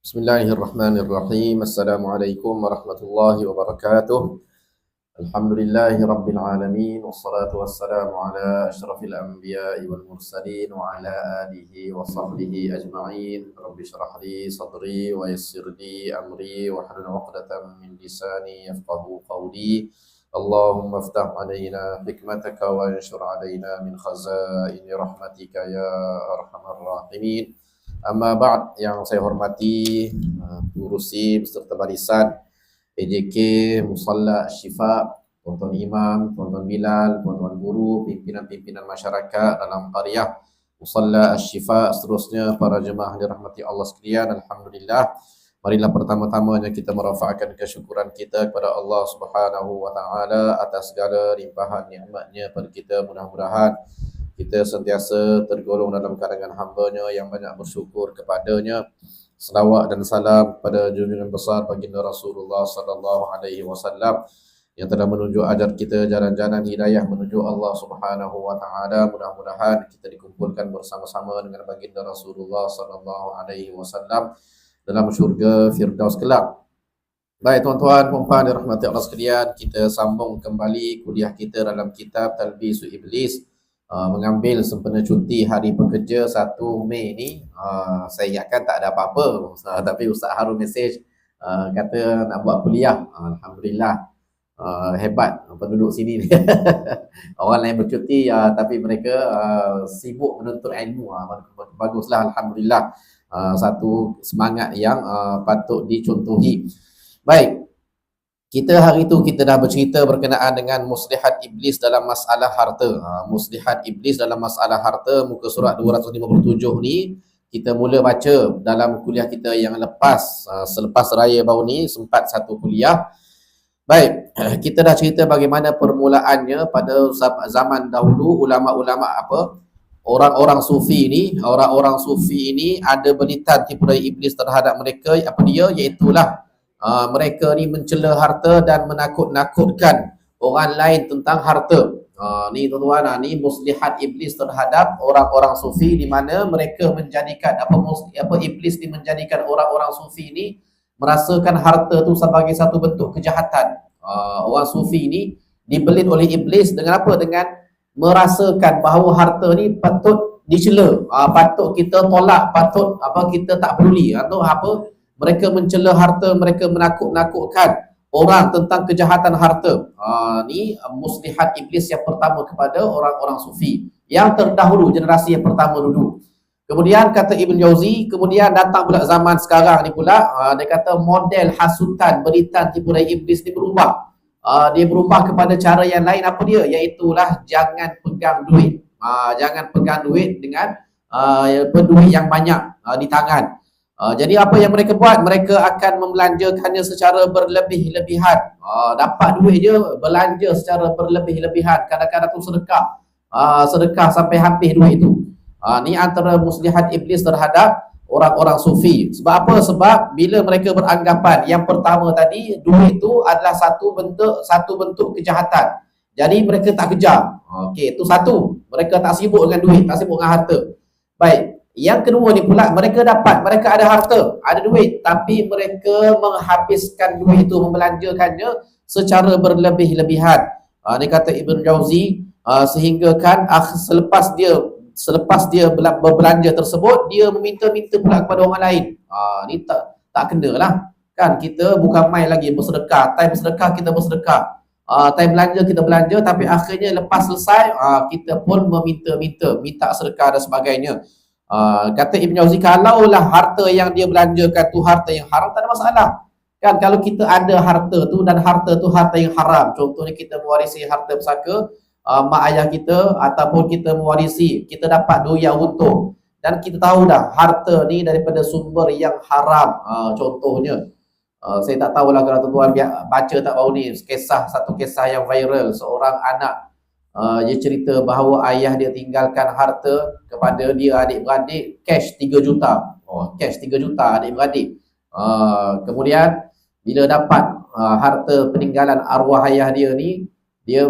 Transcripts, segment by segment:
Bismillahirrahmanirrahim. Assalamualaikum warahmatullahi wabarakatuh. Alhamdulillahi rabbil alamin. Wassalatu wassalamu ala asyrafil anbiya'i wal mursalin wa ala alihi wa sahbihi ajma'in. Rabbi shrah li sadri wa yassir li amri wa hlul 'uqdatam min lisani yafqahu qawli. Allahumma iftah alaina hikmataka wa anshur alaina min khazaini rahmatika ya arhamar rahimin. Amma ba'd, yang saya hormati pengurusi beserta barisan PJK Musalla Syifa, tuan-tuan imam, tuan-tuan Bilal, tuan-tuan guru, pimpinan-pimpinan masyarakat dalam qaryah Musalla Syifa, seterusnya para jemaah dirahmati Allah sekalian. Alhamdulillah, marilah pertama-tamanya kita merafa'kan kesyukuran kita kepada Allah Subhanahu wa taala atas segala limpahan nikmatnya pada kita. Mudah-mudahan kita sentiasa tergolong dalam kalangan hamba-Nya yang banyak bersyukur kepadanya. Selawat dan salam pada junjungan besar baginda Rasulullah sallallahu alaihi wasallam yang telah menunjuk ajar kita jalan-jalan hidayah menuju Allah Subhanahu wa taala. Mudah-mudahan kita dikumpulkan bersama-sama dengan baginda Rasulullah sallallahu alaihi wasallam dalam syurga Firdaus kelak. Baik tuan-tuan, puan-puan dirahmati Allah sekalian, kita sambung kembali kuliah kita dalam kitab Talbisu Iblis. Mengambil sempena cuti hari pekerja 1 Mei ni, saya ingatkan tak ada apa-apa, tapi Ustaz Harun mesej kata nak buat kuliah. Alhamdulillah, hebat penduduk sini ni. Orang lain bercuti tapi mereka sibuk menuntut ilmu. Baguslah, Alhamdulillah, satu semangat yang patut dicontohi. Baik, kita hari itu kita dah bercerita berkenaan dengan muslihat iblis dalam masalah harta. Muslihat iblis dalam masalah harta, muka surat 257 ni kita mula baca dalam kuliah kita yang lepas. Selepas raya baru ni sempat satu kuliah. Baik, kita dah cerita bagaimana permulaannya pada zaman dahulu. Ulama-ulama orang-orang sufi ini ada belitan tipu daya iblis terhadap mereka. Iaitulah mereka ni mencela harta dan menakut-nakutkan orang lain tentang harta. Ni tuan-tuan, ni muslihat iblis terhadap orang-orang sufi, di mana mereka menjadikan iblis ni menjadikan orang-orang sufi ni merasakan harta tu sebagai satu bentuk kejahatan. Orang sufi ni dibelit oleh iblis dengan apa? Dengan merasakan bahawa harta ni patut dicela, patut kita tolak, patut kita tak peduli atau mereka mencela harta, mereka menakut-nakutkan orang tentang kejahatan harta. Ni muslihat iblis yang pertama kepada orang-orang sufi yang terdahulu, generasi yang pertama dulu. Kemudian kata Ibn Jauzi, kemudian datang pula zaman sekarang ni pula, dia kata model hasutan, beritan, tipu daya iblis ni berubah. Dia berubah kepada cara yang lain. Apa dia? Iaitulah jangan pegang duit. Jangan pegang duit dengan duit yang banyak di tangan. Jadi apa yang mereka buat? Mereka akan membelanjakannya secara berlebih-lebihan. Dapat duit je, belanja secara berlebih-lebihan. Kadang-kadang tu sedekah sampai habis duit itu. Ni antara muslihat iblis terhadap orang-orang sufi. Sebab apa? Sebab bila mereka beranggapan yang pertama tadi, duit itu adalah satu bentuk kejahatan. Jadi mereka tak kejar. Okey, itu satu. Mereka tak sibuk dengan duit, tak sibuk dengan harta. Baik. Yang kedua ni pula, mereka ada harta, ada duit, tapi mereka menghabiskan duit itu, membelanjakannya secara berlebih-lebihan. Ni kata Ibn Jauzi, sehingga kan selepas dia berbelanja tersebut, dia meminta-minta pula kepada orang lain. Ni tak kena lah. Kan kita bukan main lagi bersedekah, time bersedekah kita bersedekah, time belanja kita belanja, tapi akhirnya lepas selesai kita pun minta sedekah dan sebagainya. Kata Ibn Jauzi, kalaulah harta yang dia belanjakan tu harta yang haram, tak ada masalah. Kan kalau kita ada harta tu dan harta tu harta yang haram, contohnya kita mewarisi harta pusaka mak ayah kita, ataupun kita mewarisi, kita dapat doya untung, dan kita tahu dah harta ni daripada sumber yang haram. Contohnya saya tak tahulah kalau tuan-tuan baca tak baru ni, satu kisah yang viral. Seorang anak dia cerita bahawa ayah dia tinggalkan harta kepada dia adik-beradik, cash 3 juta. Cash 3 juta adik-beradik. Kemudian bila dapat harta peninggalan arwah ayah dia ni, dia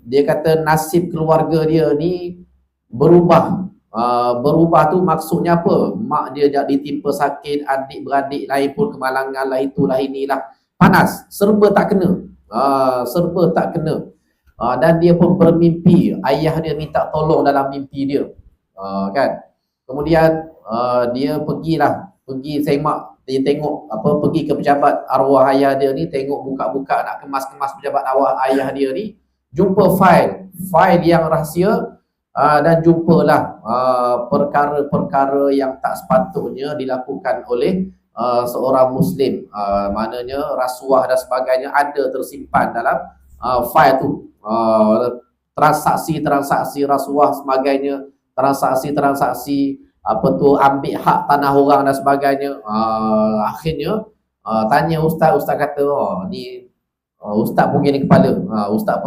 dia kata nasib keluarga dia ni berubah Berubah tu maksudnya apa? Mak dia ditimpa sakit, adik-beradik lain pun kemalangan lah, itulah inilah. Panas, serba tak kena. Serba tak kena. Dan dia pun bermimpi, ayah dia minta tolong dalam mimpi dia. Kan? Kemudian dia pergi semak, dia tengok pergi ke pejabat arwah ayah dia ni, tengok buka-buka nak kemas-kemas pejabat arwah ayah dia ni, jumpa file yang rahsia, dan jumpalah perkara-perkara yang tak sepatutnya dilakukan oleh seorang Muslim. Maknanya rasuah dan sebagainya ada tersimpan dalam file tu. Transaksi rasuah sebagainya, transaksi ambil hak tanah orang dan sebagainya. Akhirnya tanya ustaz kata, ni ustaz pun geleng kepala. Ustaz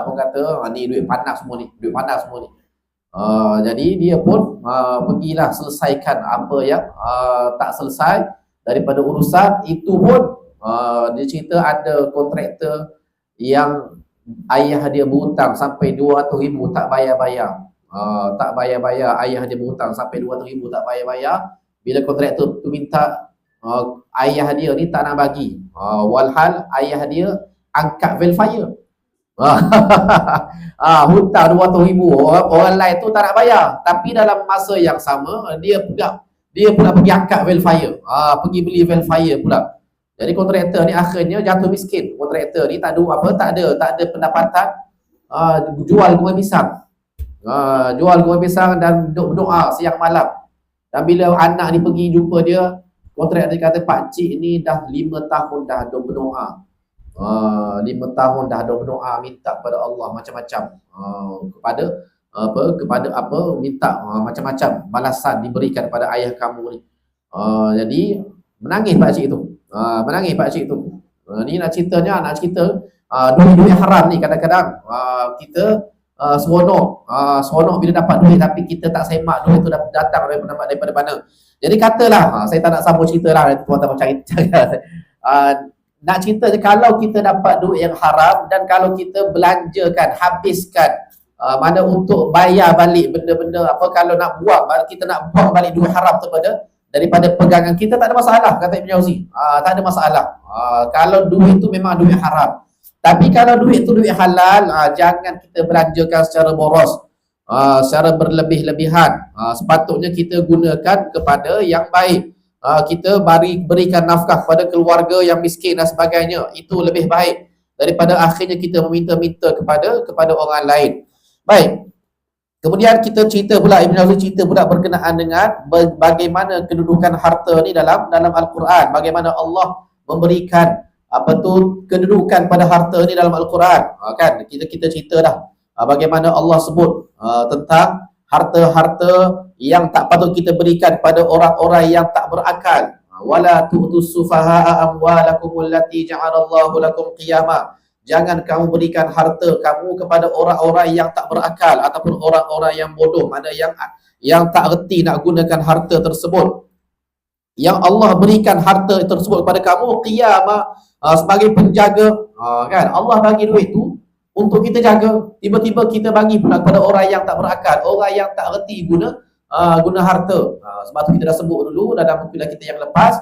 pun kata, ni duit panas semua ni. Jadi dia pun pergilah selesaikan apa yang tak selesai daripada urusan itu pun. Dia cerita ada kontraktor yang ayah dia berhutang sampai 200,000 tak bayar-bayar. Ayah dia berhutang sampai 200,000 tak bayar-bayar. Bila kontraktor tu minta, ayah dia ni tak nak bagi. Walhal ayah dia angkat velfire. Hutang 200,000, orang lain tu tak nak bayar, tapi dalam masa yang sama dia pula pergi angkat velfire. Pergi beli velfire pula. Jadi kontraktor ni akhirnya jatuh miskin. Kontraktor ni tak ada pendapatan, jual goreng pisang dan berdoa siang malam. Dan bila anak ni pergi jumpa dia, kontraktor dia kata, "Pak cik ni dah 5 tahun dah berdoa. 5 tahun dah berdoa minta kepada Allah macam-macam, minta macam-macam balasan diberikan kepada ayah kamu ni." Jadi menangis pak cik tu. Ni nak cerita duit haram ni kadang-kadang kita seronok bila dapat duit, tapi kita tak semak duit tu datang daripada mana. Jadi katalah, saya tak nak sambung cerita lah, tuan-tuan cari. Nak cerita je, kalau kita dapat duit yang haram dan kalau kita belanjakan, habiskan, mana untuk bayar balik benda-benda kalau kita nak buang balik duit haram daripada pegangan kita, tak ada masalah, kata Ibn Jauzi. Tak ada masalah kalau duit tu memang duit haram. Tapi kalau duit tu duit halal, jangan kita belanjakan secara boros, secara berlebih-lebihan. Sepatutnya kita gunakan kepada yang baik. Kita berikan nafkah kepada keluarga yang miskin dan sebagainya. Itu lebih baik daripada akhirnya kita meminta-minta kepada orang lain. Baik. Kemudian kita cerita pula, Ibn Jauzi cerita pula berkenaan dengan bagaimana kedudukan harta ni dalam Al-Quran. Bagaimana Allah memberikan kedudukan pada harta ni dalam Al-Quran. Kan kita cerita dah bagaimana Allah sebut tentang harta-harta yang tak patut kita berikan kepada orang-orang yang tak berakal. Wala tu'tus sufaha'a amwalakum allati ja'alallahu lakum qiyama. Jangan kamu berikan harta kamu kepada orang-orang yang tak berakal ataupun orang-orang yang bodoh, mana yang tak reti nak gunakan harta tersebut. Yang Allah berikan harta tersebut kepada kamu qiyama, sebagai penjaga. Kan Allah bagi duit tu untuk kita jaga, tiba-tiba kita bagi pula kepada orang yang tak berakal, orang yang tak reti guna harta. Sebab tu kita dah sebut dulu dalam kuliah kita yang lepas,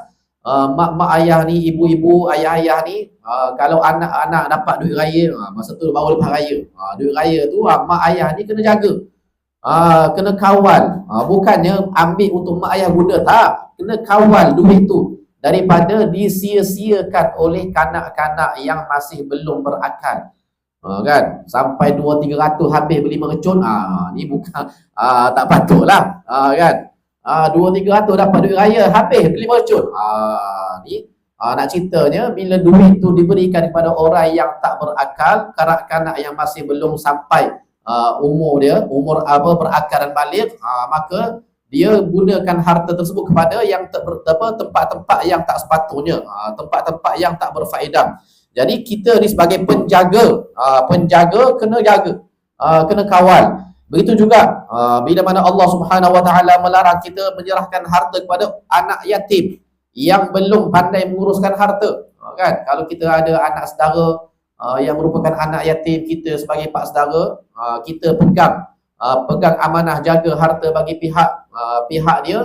mak ayah ni, ibu-ibu, ayah ni, kalau anak-anak dapat duit raya, masa tu baru lepas raya, duit raya tu mak ayah ni kena jaga, kena kawal. Bukannya ambil untuk mak ayah guna, tak, kena kawal duit tu daripada disia-siakan oleh kanak-kanak yang masih belum berakal. Kan sampai 200-300 habis beli mercun, ni bukan tak patutlah. Kan 200-300 dapat duit raya, habis beli mercun. Ni nak ceritanya, bila duit tu diberikan kepada orang yang tak berakal, kanak-kanak yang masih belum sampai umur berakal dan baligh, maka dia gunakan harta tersebut kepada yang tempat-tempat yang tak sepatutnya, tempat-tempat yang tak berfaedah. Jadi kita ni sebagai penjaga kena jaga, kena kawal. Begitu juga bila mana Allah Subhanahu Wa Taala melarang kita menyerahkan harta kepada anak yatim yang belum pandai menguruskan harta. Kan kalau kita ada anak saudara yang merupakan anak yatim, kita sebagai pak saudara, kita pegang pegang amanah, jaga harta bagi pihak dia,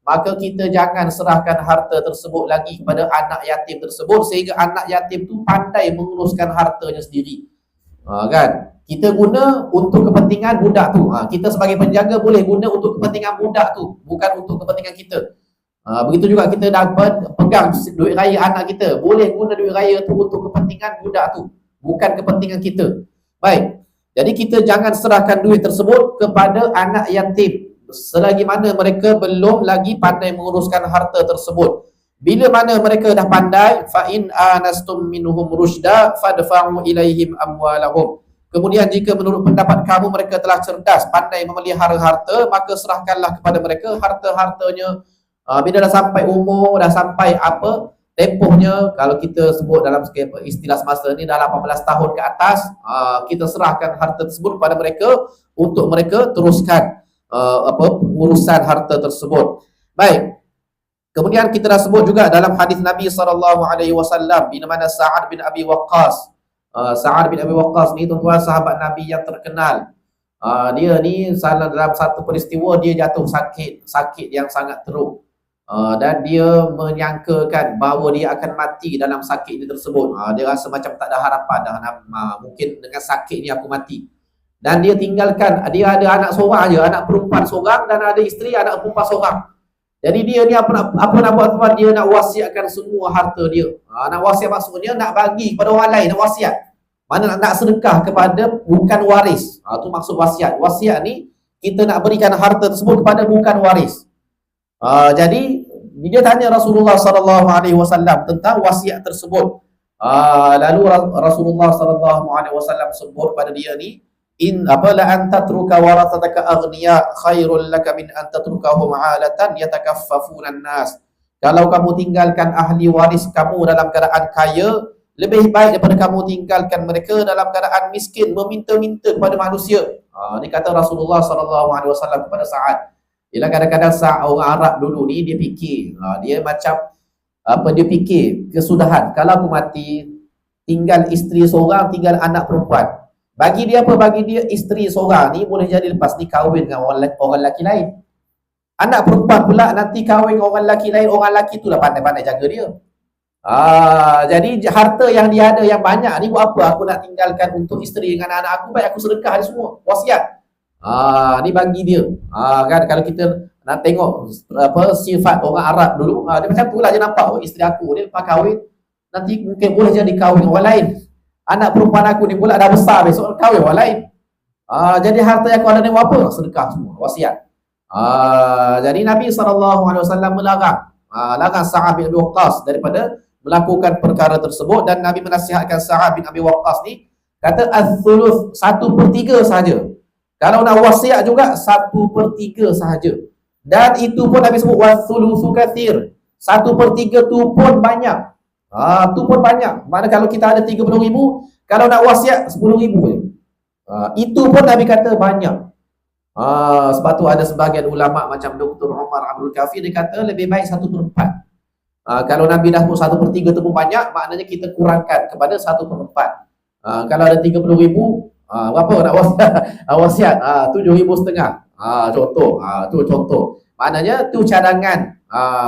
maka kita jangan serahkan harta tersebut lagi kepada anak yatim tersebut sehingga anak yatim tu pandai menguruskan hartanya sendiri. Kan? Kita guna untuk kepentingan budak tu. Kita sebagai penjaga boleh guna untuk kepentingan budak tu, bukan untuk kepentingan kita. Begitu juga kita dapat pegang duit raya anak kita, boleh guna duit raya tu untuk kepentingan budak tu, bukan kepentingan kita. Baik. Jadi kita jangan serahkan duit tersebut kepada anak yatim selagi mana mereka belum lagi pandai menguruskan harta tersebut. Bila mana mereka dah pandai, fa in anastum minhum rusyda fadfa'u ilaihim amwalahum. Kemudian jika menurut pendapat kamu mereka telah cerdas, pandai memelihara harta, maka serahkanlah kepada mereka harta-hartanya. Bila dah sampai umur, dah sampai tempohnya, kalau kita sebut dalam istilah semasa ni dah 18 tahun ke atas, kita serahkan harta tersebut kepada mereka untuk mereka teruskan urusan harta tersebut. Baik. Kemudian kita dah sebut juga dalam hadis Nabi SAW, di mana Sa'ad bin Abi Waqqas. Sa'ad bin Abi Waqqas ni tuan-tuan sahabat Nabi yang terkenal. Dia ni dalam satu peristiwa dia jatuh sakit yang sangat teruk. Dan dia menyangkakan bahawa dia akan mati dalam sakit dia tersebut. Dia rasa macam tak ada harapan dah, mungkin dengan sakit ni aku mati. Dan dia tinggalkan, dia ada anak seorang je, anak perempuan seorang, dan ada isteri anak perempuan seorang. Jadi dia ni apa nak buat tuan? Dia nak wasiatkan semua harta dia. Nak wasiat maksudnya nak bagi kepada orang lain, nak wasiat. Mana nak sedekah kepada bukan waris. Itu maksud wasiat. Wasiat ni kita nak berikan harta tersebut kepada bukan waris. Jadi dia tanya Rasulullah SAW tentang wasiat tersebut. Lalu Rasulullah SAW sebut pada dia ni, la antatruka warathataka aghniya khairul laka min antatrukahum 'alatan yatakaffafuna an-nas. Kalau kamu tinggalkan ahli waris kamu dalam keadaan kaya, lebih baik daripada kamu tinggalkan mereka dalam keadaan miskin, meminta-minta kepada manusia. Ini kata Rasulullah SAW kepada Sa'ad. Bila kadang-kadang orang Arab dulu ni dia fikir, dia macam dia fikir kesudahan, kalau aku mati tinggal isteri seorang, tinggal anak perempuan. Bagi dia apa? Bagi dia isteri seorang ni boleh jadi lepas ni kahwin dengan orang lelaki lain. Anak perempuan pula nanti kahwin dengan orang lelaki lain, orang lelaki tu lah pandai-pandai jaga dia. Jadi harta yang dia ada yang banyak ni buat apa? Aku nak tinggalkan untuk isteri dengan anak aku, baik aku sedekah dia semua, wasiat. Ni bagi dia. Kan kalau kita nak tengok sifat orang Arab dulu, dia macam tu lah, dia nampak isteri aku ni lepas kahwin nanti mungkin boleh jadi kahwin orang lain. Anak perempuan aku ni pula dah besar, besok kahwin orang lain. Jadi harta yang aku ada ni buat apa? Sedekah semua, wasiat. Jadi Nabi SAW melarang Sa'ad bin Abi Waqqas daripada melakukan perkara tersebut, dan Nabi menasihatkan Sa'ad bin Abi Waqqas ni, kata az-thuluth, 1/3 sahaja. Kalau nak wasiat juga 1/3 sahaja. Dan itu pun Nabi sebut was-thuluthu katsir. 1/3 tu pun banyak. Tu pun banyak. Mana kalau kita ada 30,000, kalau nak wasiat 10,000 je. Itu pun Nabi kata banyak. Sebab tu ada sebahagian ulama macam Dr. Umar Abdul Kafi, dia kata lebih baik 1/4. Kalau Nabi dah sebut 1/3 tu pun banyak, maknanya kita kurangkan kepada 1/4. Kalau ada 30,000, berapa nak wasiat? 7,500. Contoh. Tu contoh. Maknanya tu cadangan.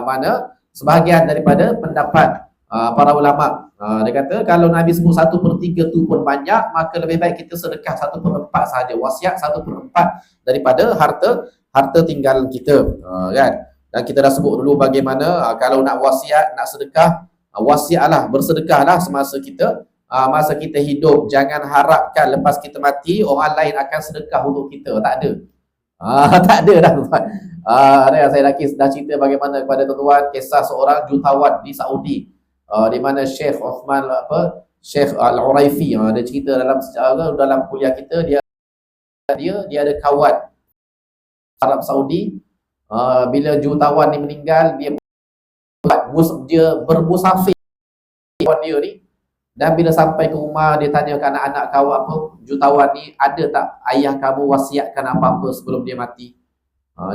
Mana sebahagian daripada pendapat para ulama. Dia kata kalau Nabi sebut 1/3 tu pun banyak, maka lebih baik kita sedekah 1/4 sahaja, wasiat 1/4 daripada harta tinggalan kita. Kan? Dan kita dah sebut dulu bagaimana kalau nak wasiat, nak sedekah, wasiatlah, bersedekahlah semasa masa kita hidup. Jangan harapkan lepas kita mati orang lain akan sedekah untuk kita. Tak ada. Tak ada dah tuan. Saya dah cerita bagaimana kepada tuan-tuan kisah seorang jutawan di Saudi. Di mana Syekh Uthman Syekh Al-Uraifi, dia cerita dalam kuliah kita, dia ada kawan Arab Saudi. Bila jutawan ni meninggal, dia bermusafir kawan dia ni, dan bila sampai ke rumah dia tanya ke anak-anak kawan jutawan ni, ada tak ayah kamu wasiatkan apa-apa sebelum dia mati?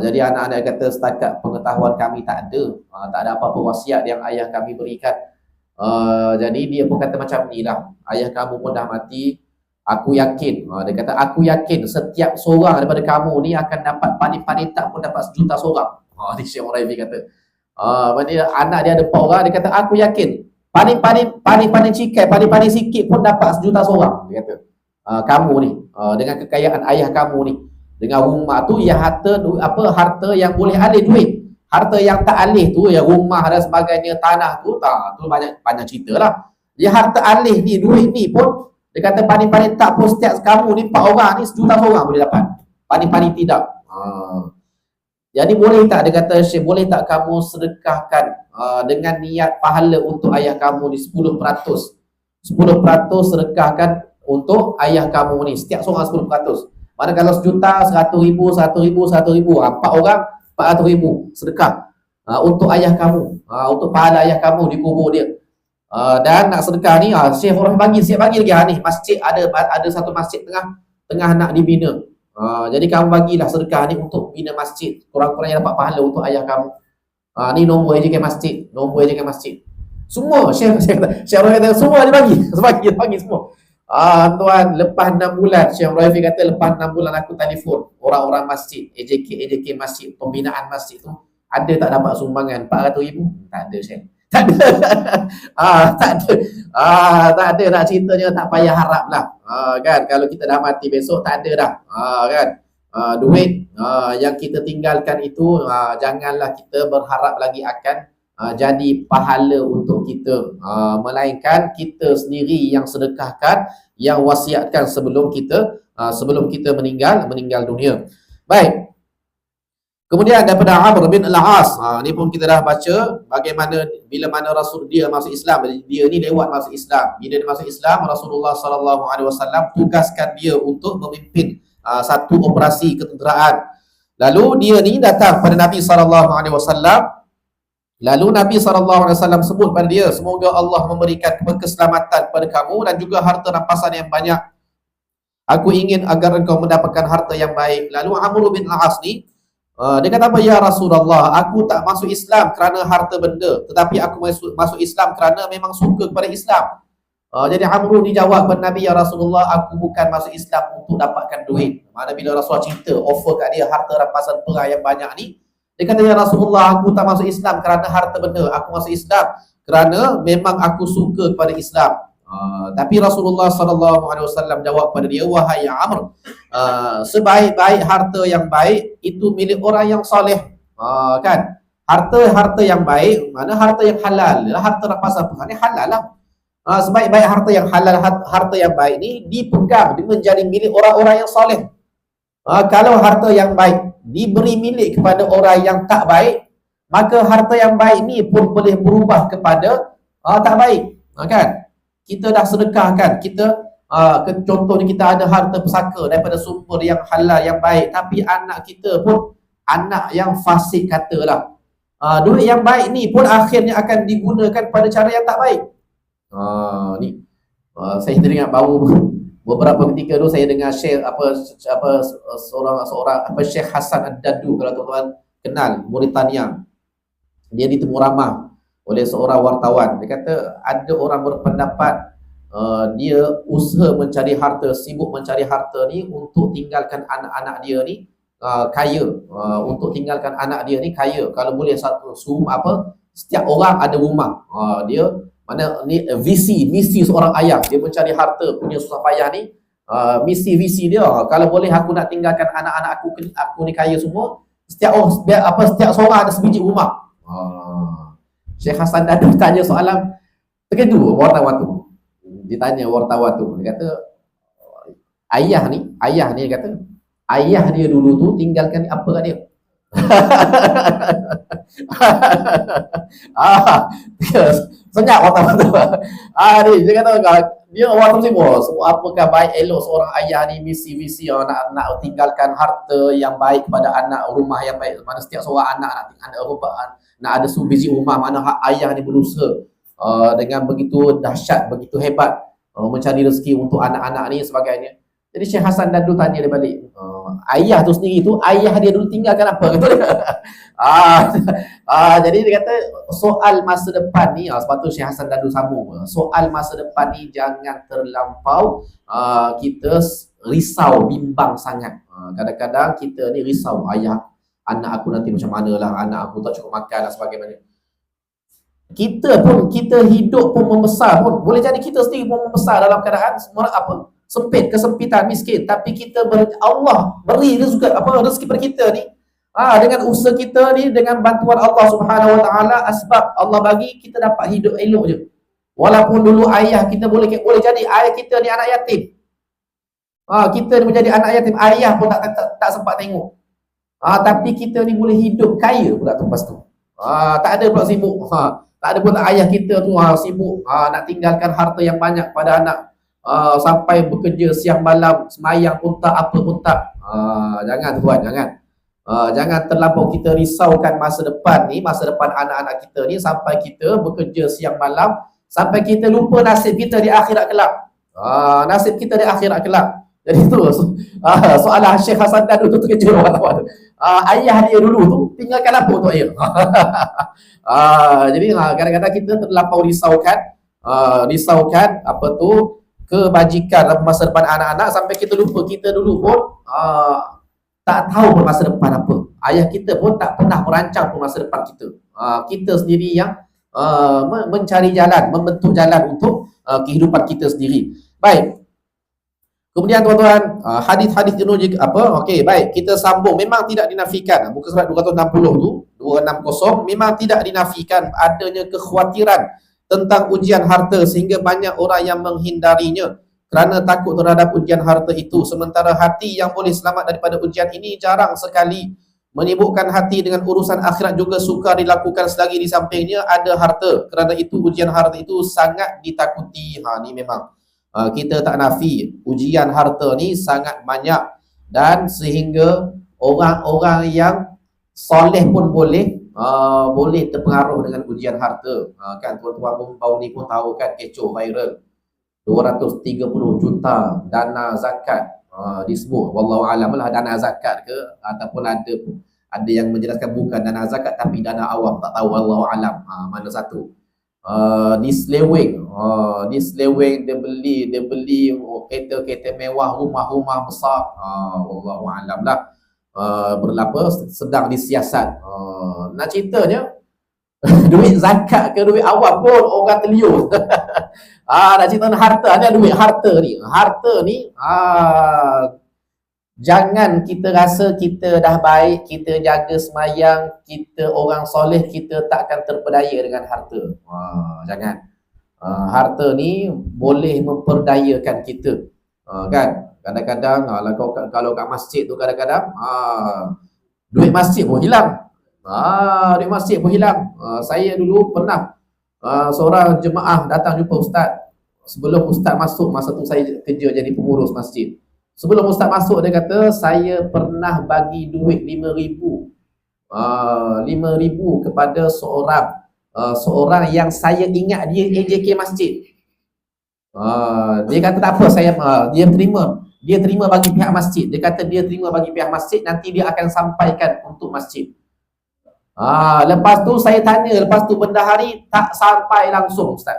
Jadi anak-anak kata setakat pengetahuan kami tak ada apa-apa wasiat yang ayah kami berikan. Jadi dia pun kata macam ni lah, ayah kamu pun dah mati, Aku yakin, dia kata aku yakin setiap seorang daripada kamu ni akan dapat paling-paling tak pun dapat 1,000,000 seorang. Ni Syekh Rabi kata. Maknanya anak dia ada 4 orang, dia kata aku yakin paling-paling cikai, paling-paling sikit pun dapat 1,000,000 seorang. Dia kata, kamu ni dengan kekayaan ayah kamu ni, dengan rumah tu yang harta yang boleh alih duit. Harta yang tak alih tu, yang rumah dan sebagainya, tanah tu, tu banyak cerita lah. Dia harta alih ni, duit ni pun, dia kata paling-paling tak pun setiap kamu ni 4 orang ni 1,000,000 seorang boleh dapat. Paling-paling tidak. Jadi boleh tak, dia kata Syekh, boleh tak kamu sedekahkan dengan niat pahala untuk ayah kamu ni 10%. 10% sedekahkan untuk ayah kamu ni, setiap seorang 10%. Mana kalau 1,000,000, 100,000, 100,000, 100,000, 4 orang 400,000 sedekah untuk ayah kamu, untuk pahala ayah kamu di kubur dia. Dan nak sedekah ni Syekh orang siap bagi lagi ni masjid, ada satu masjid tengah nak dibina. Jadi kamu bagilah sedekah ni untuk bina masjid, kurang-kurangnya dapat pahala untuk ayah kamu. Ni nombor AJK masjid, semua Syekh orang kata semua dia bagi semua. Tuan, lepas 6 bulan Syekh Rafi kata, lepas 6 bulan aku telefon orang-orang masjid, AJK masjid, pembinaan masjid tu, ada tak dapat sumbangan 400,000? Tak ada Syekh. Tak ada. Tak ada nak ceritanya, tak payah harap lah. Kan, kalau kita dah mati besok tak ada dah. Kan, duit yang kita tinggalkan itu janganlah kita berharap lagi akan jadi pahala untuk kita, melainkan kita sendiri yang sedekahkan, yang wasiatkan sebelum kita meninggal dunia. Baik. Kemudian daripada Amr bin Al-As, ni pun kita dah baca bagaimana bila mana Rasul dia masuk Islam. Dia ni lewat masuk Islam. Bila dia masuk Islam, Rasulullah SAW tugaskan dia untuk memimpin satu operasi ketenteraan. Lalu dia ni datang pada Nabi SAW. Lalu Nabi SAW sebut pada dia, semoga Allah memberikan keselamatan kepada kamu dan juga harta rampasan yang banyak. Aku ingin agar engkau mendapatkan harta yang baik. Lalu Amr bin Al-As ni, dia kata apa? Ya Rasulullah, aku tak masuk Islam kerana harta benda, tetapi aku masuk Islam kerana memang suka kepada Islam. Jadi Amr dijawab kepada Nabi, ya Rasulullah, aku bukan masuk Islam untuk dapatkan duit. Mana bila Rasulullah cerita, offer kat dia harta rampasan perang yang banyak ni, dia kata, ya Rasulullah, aku tak masuk Islam kerana harta benda, aku masuk Islam kerana memang aku suka kepada Islam. Tapi Rasulullah SAW jawab pada dia, wahai Amr, sebaik-baik harta yang baik itu milik orang yang soleh. Kan, harta yang baik, mana harta yang halal, harta rampasan perang ni halal lah. Sebaik-baik harta yang halal, harta yang baik ni dipegang, menjadi milik orang-orang yang soleh. Kalau harta yang baik diberi milik kepada orang yang tak baik, maka harta yang baik ni pun boleh berubah kepada tak baik. Kan, kita dah sedekahkan, contohnya kita ada harta pesaka daripada sumber yang halal, yang baik, tapi anak kita pun anak yang fasik katalah. Duit yang baik ni pun akhirnya akan digunakan pada cara yang tak baik. Ni saya teringat baru beberapa ketika tu saya dengar Syekh seorang Syekh Hasan Ad-Dadu, kalau tuan-tuan kenal, Mauritania. Dia ditemu ramah oleh seorang wartawan. Dia kata ada orang berpendapat dia usaha mencari harta, sibuk mencari harta ni untuk tinggalkan anak-anak dia ni kaya, untuk tinggalkan anak dia ni kaya. Kalau boleh setiap orang ada rumah. Dia mana ni misi seorang ayah, dia mencari harta punya susah payah ni. Visi dia, kalau boleh aku nak tinggalkan anak-anak aku ni kaya semua, setiap seorang ada sebiji rumah. Syekh Hasan Dadu tanya soalan, terkejut wartawan tu. Ditanya wartawan tu, dia kata ayah ni dia kata ayah dia dulu tu tinggalkan apa kat dia? Senyap wartawan tu. Dia kata dia orang tu semua apakah baik elok seorang ayah ni visi nak tinggalkan harta yang baik kepada anak, rumah yang baik. Mana setiap seorang anak nak ada sebiji rumah, mana ayah ni berusaha dengan begitu dahsyat, begitu hebat mencari rezeki untuk anak-anak ni sebagainya. Jadi Syekh Hasan Dadu tanya dia balik, ayah tu sendiri tu, ayah dia dulu tinggalkan apa? Kata dia. Jadi dia kata soal masa depan ni, sebab tu Syekh Hasan Dadu sambung, soal masa depan ni jangan terlampau kita risau, bimbang sangat. Kadang-kadang kita ni risau, ayah, anak aku nanti macam mana lah, anak aku tak cukup makan dan sebagainya. Kita hidup pun membesar pun, boleh jadi kita sendiri pun membesar dalam keadaan apa? Sempit, kesempitan, miskin, tapi kita Allah beri rezeki pada kita ni dengan usaha kita ni, dengan bantuan Allah Subhanahu Wa Taala, asbab Allah bagi kita dapat hidup elok je. Walaupun dulu ayah kita boleh jadi ayah kita ni anak yatim, kita ni menjadi anak yatim, ayah pun tak sempat tengok, tapi kita ni boleh hidup kaya pula tu lepas tu. Tak ada pula sibuk, tak ada pula ayah kita tu sibuk nak tinggalkan harta yang banyak pada anak, sampai bekerja siang malam, semayang pun tak, apa pun tak. Jangan tuan, jangan terlampau kita risaukan masa depan ni, masa depan anak-anak kita ni, sampai kita bekerja siang malam, sampai kita lupa nasib kita di akhirat kelak. Nasib kita di akhirat kelak. Jadi tu soalan Syekh Hasan Dadu tu terkejut orang-orang. Ayah dia dulu tu tinggalkan apa untuk ayah? Jadi kadang-kadang kita terlampau risaukan apa tu kebajikan masa depan anak-anak, sampai kita lupa kita dulu pun tak tahu pun masa depan apa. Ayah kita pun tak pernah merancang pun masa depan kita. Kita sendiri yang mencari jalan, membentuk jalan untuk kehidupan kita sendiri. Baik. Kemudian tuan-tuan, hadis-hadis jenuh juga okey, baik, kita sambung. Memang tidak dinafikan, muka surat 260 tu, 260, memang tidak dinafikan adanya kekhawatiran tentang ujian harta, sehingga banyak orang yang menghindarinya kerana takut terhadap ujian harta itu. Sementara hati yang boleh selamat daripada ujian ini jarang sekali. Menyibukkan hati dengan urusan akhirat juga sukar dilakukan selagi di sampingnya ada harta. Kerana itu ujian harta itu sangat ditakuti. Ni memang kita tak nafi, ujian harta ni sangat banyak, dan sehingga orang-orang yang soleh pun boleh terpengaruh dengan ujian harta. Kan tuan-tuan pun baru ni pun tahu kan, kecoh viral 230 juta dana zakat disebut, wallahu alam lah dana zakat ke, ataupun ada yang menjelaskan bukan dana zakat tapi dana awam, tak tahu, wallahu alam mana satu. Diseleweng dia beli kereta mewah, rumah besar, wallahu alam lah, berlapa sedang disiasat. Nak ceritanya duit zakat ke duit awam pun orang terliur. Nak cerita harta, ada duit harta ni jangan kita rasa kita dah baik, kita jaga semayang, kita orang soleh, kita takkan terpedaya dengan harta. Jangan. Harta ni boleh memperdayakan kita. Kan? Kadang-kadang kalau kat masjid tu kadang-kadang duit masjid pun hilang. Duit masjid pun hilang. Saya dulu pernah seorang jemaah datang jumpa ustaz. Sebelum ustaz masuk, masa tu saya kerja jadi pengurus masjid. Sebelum ustaz masuk, dia kata, saya pernah bagi duit 5,000 kepada seorang yang saya ingat dia AJK masjid. Dia kata tak apa, dia terima bagi pihak masjid. Dia kata dia terima bagi pihak masjid, nanti dia akan sampaikan untuk masjid. Lepas tu saya tanya, lepas tu bendahari tak sampai langsung ustaz.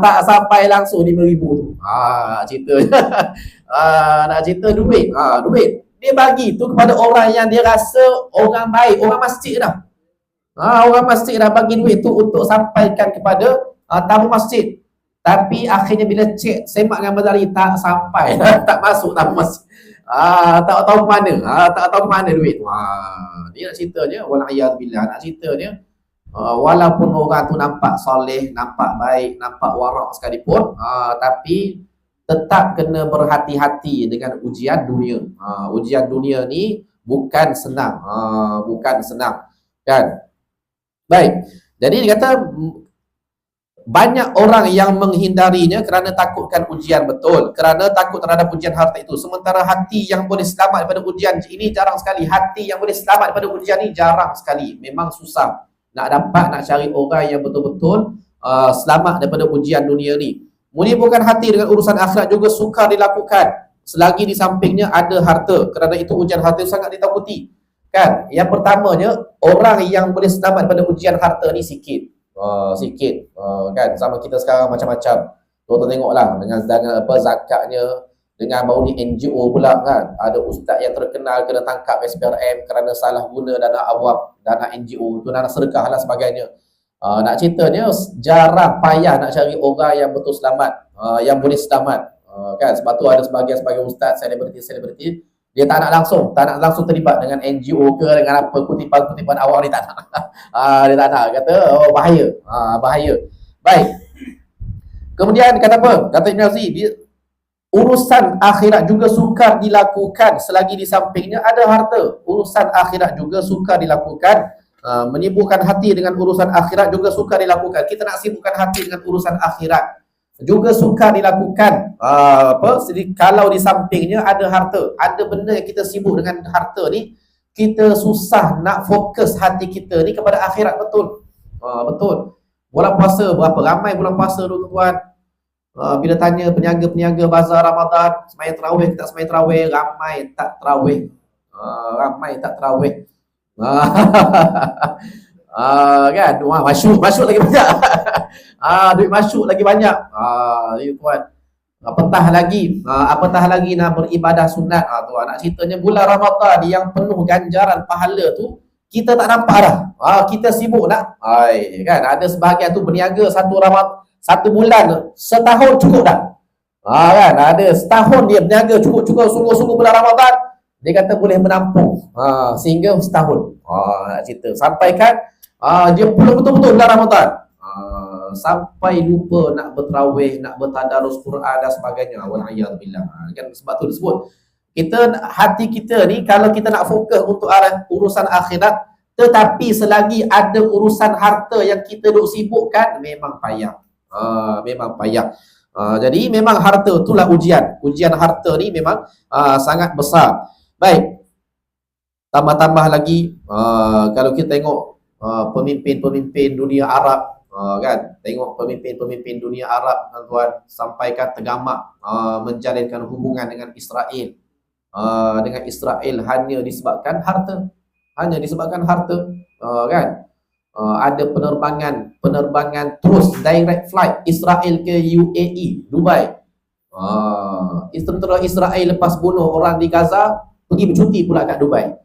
Tak sampai langsung 5,000 tu. Cerita nak cerita duit. Duit dia bagi tu kepada orang yang dia rasa orang baik, orang masjid dah. Orang masjid dah bagi duit tu untuk sampaikan kepada tamu masjid. Tapi akhirnya bila cek semak dengan Mazari, tak sampai, tak masuk tamu masjid. Tak tahu ke mana. Tak tahu ke mana duit tu. Dia nak ceritanya, wala'iyadzubillah, nak ceritanya walaupun orang tu nampak soleh, nampak baik, nampak warak sekalipun, tapi tetap kena berhati-hati dengan ujian dunia. Ujian dunia ni bukan senang, kan? Baik. Jadi dia kata banyak orang yang menghindarinya kerana takutkan ujian, betul, kerana takut terhadap ujian harta itu. Sementara hati yang boleh selamat daripada ujian ini jarang sekali. Hati yang boleh selamat daripada ujian ini jarang sekali. Memang susah nak cari orang yang betul-betul selamat daripada ujian dunia ni. Menyibukkan hati dengan urusan akhirat juga sukar dilakukan selagi di sampingnya ada harta, kerana itu ujian harta sangat ditakuti. Kan? Yang pertamanya, orang yang boleh selamat pada ujian harta ni sikit. Sikit. Kan? Sama kita sekarang macam-macam. Tuan-tuan tengoklah dengan zakatnya, dengan baru ni NGO pula kan. Ada ustaz yang terkenal kena tangkap SPRM kerana salah guna dana awam, dana NGO, tu dana sedekah lah sebagainya. Nak ceritanya jarang payah nak cari orang yang betul selamat, yang boleh selamat. Kan, sebab tu ada sebagian ustaz, selebriti dia tak nak langsung terlibat dengan NGO ke dengan apa kutipan awam ni, tak nak. Dia tak nak, kata bahaya. Baik. Kemudian kata apa? Kata Ibn Aziz, urusan akhirat juga sukar dilakukan selagi di sampingnya ada harta. Urusan akhirat juga sukar dilakukan. Menyibukkan hati dengan urusan akhirat juga sukar dilakukan. Kita nak sibukkan hati dengan urusan akhirat juga sukar dilakukan. Kalau di sampingnya ada harta, ada benda yang kita sibuk dengan harta ni, kita susah nak fokus hati kita ni kepada akhirat. Betul. Betul. Bulan puasa berapa ramai bulan puasa tu tuan. Bila tanya peniaga-peniaga bazar Ramadan, sembahyang tarawih tak sembahyang tarawih, ramai tak tarawih. Kan, masyuk lagi banyak. Duit masyuk lagi banyak. Tuan, apatah lagi nak beribadah sunat. Tuan, nak ceritanya bulan Ramadan yang penuh ganjaran pahala tu kita tak nampak dah. Kita sibuk nak. Kan, ada sebahagian tu berniaga satu bulan, setahun cukup dah. Kan, ada setahun dia berniaga cukup sungguh-sungguh bulan Ramadan. Dia kata boleh menampung sehingga setahun. Nak cerita sampaikan dia pula betul-betul bulan Ramadan, sampai lupa nak bertarawih, nak bertadarus Quran dan sebagainya. Wal'iyadzubillah. Kan, sebab tu disebut hati kita ni, kalau kita nak fokus untuk urusan akhirat, tetapi selagi ada urusan harta yang kita duk sibukkan, memang payah. Jadi memang harta itulah ujian harta ni memang sangat besar. Baik, tambah lagi, kalau kita tengok pemimpin dunia Arab, kan, tengok pemimpin dunia Arab, tuan, sampaikan tergamak menjalinkan hubungan dengan Israel, hanya disebabkan harta, kan. Ada penerbangan terus direct flight Israel ke UAE, Dubai. Tentera Israel lepas bunuh orang di Gaza, pergi bercuti pula kat Dubai.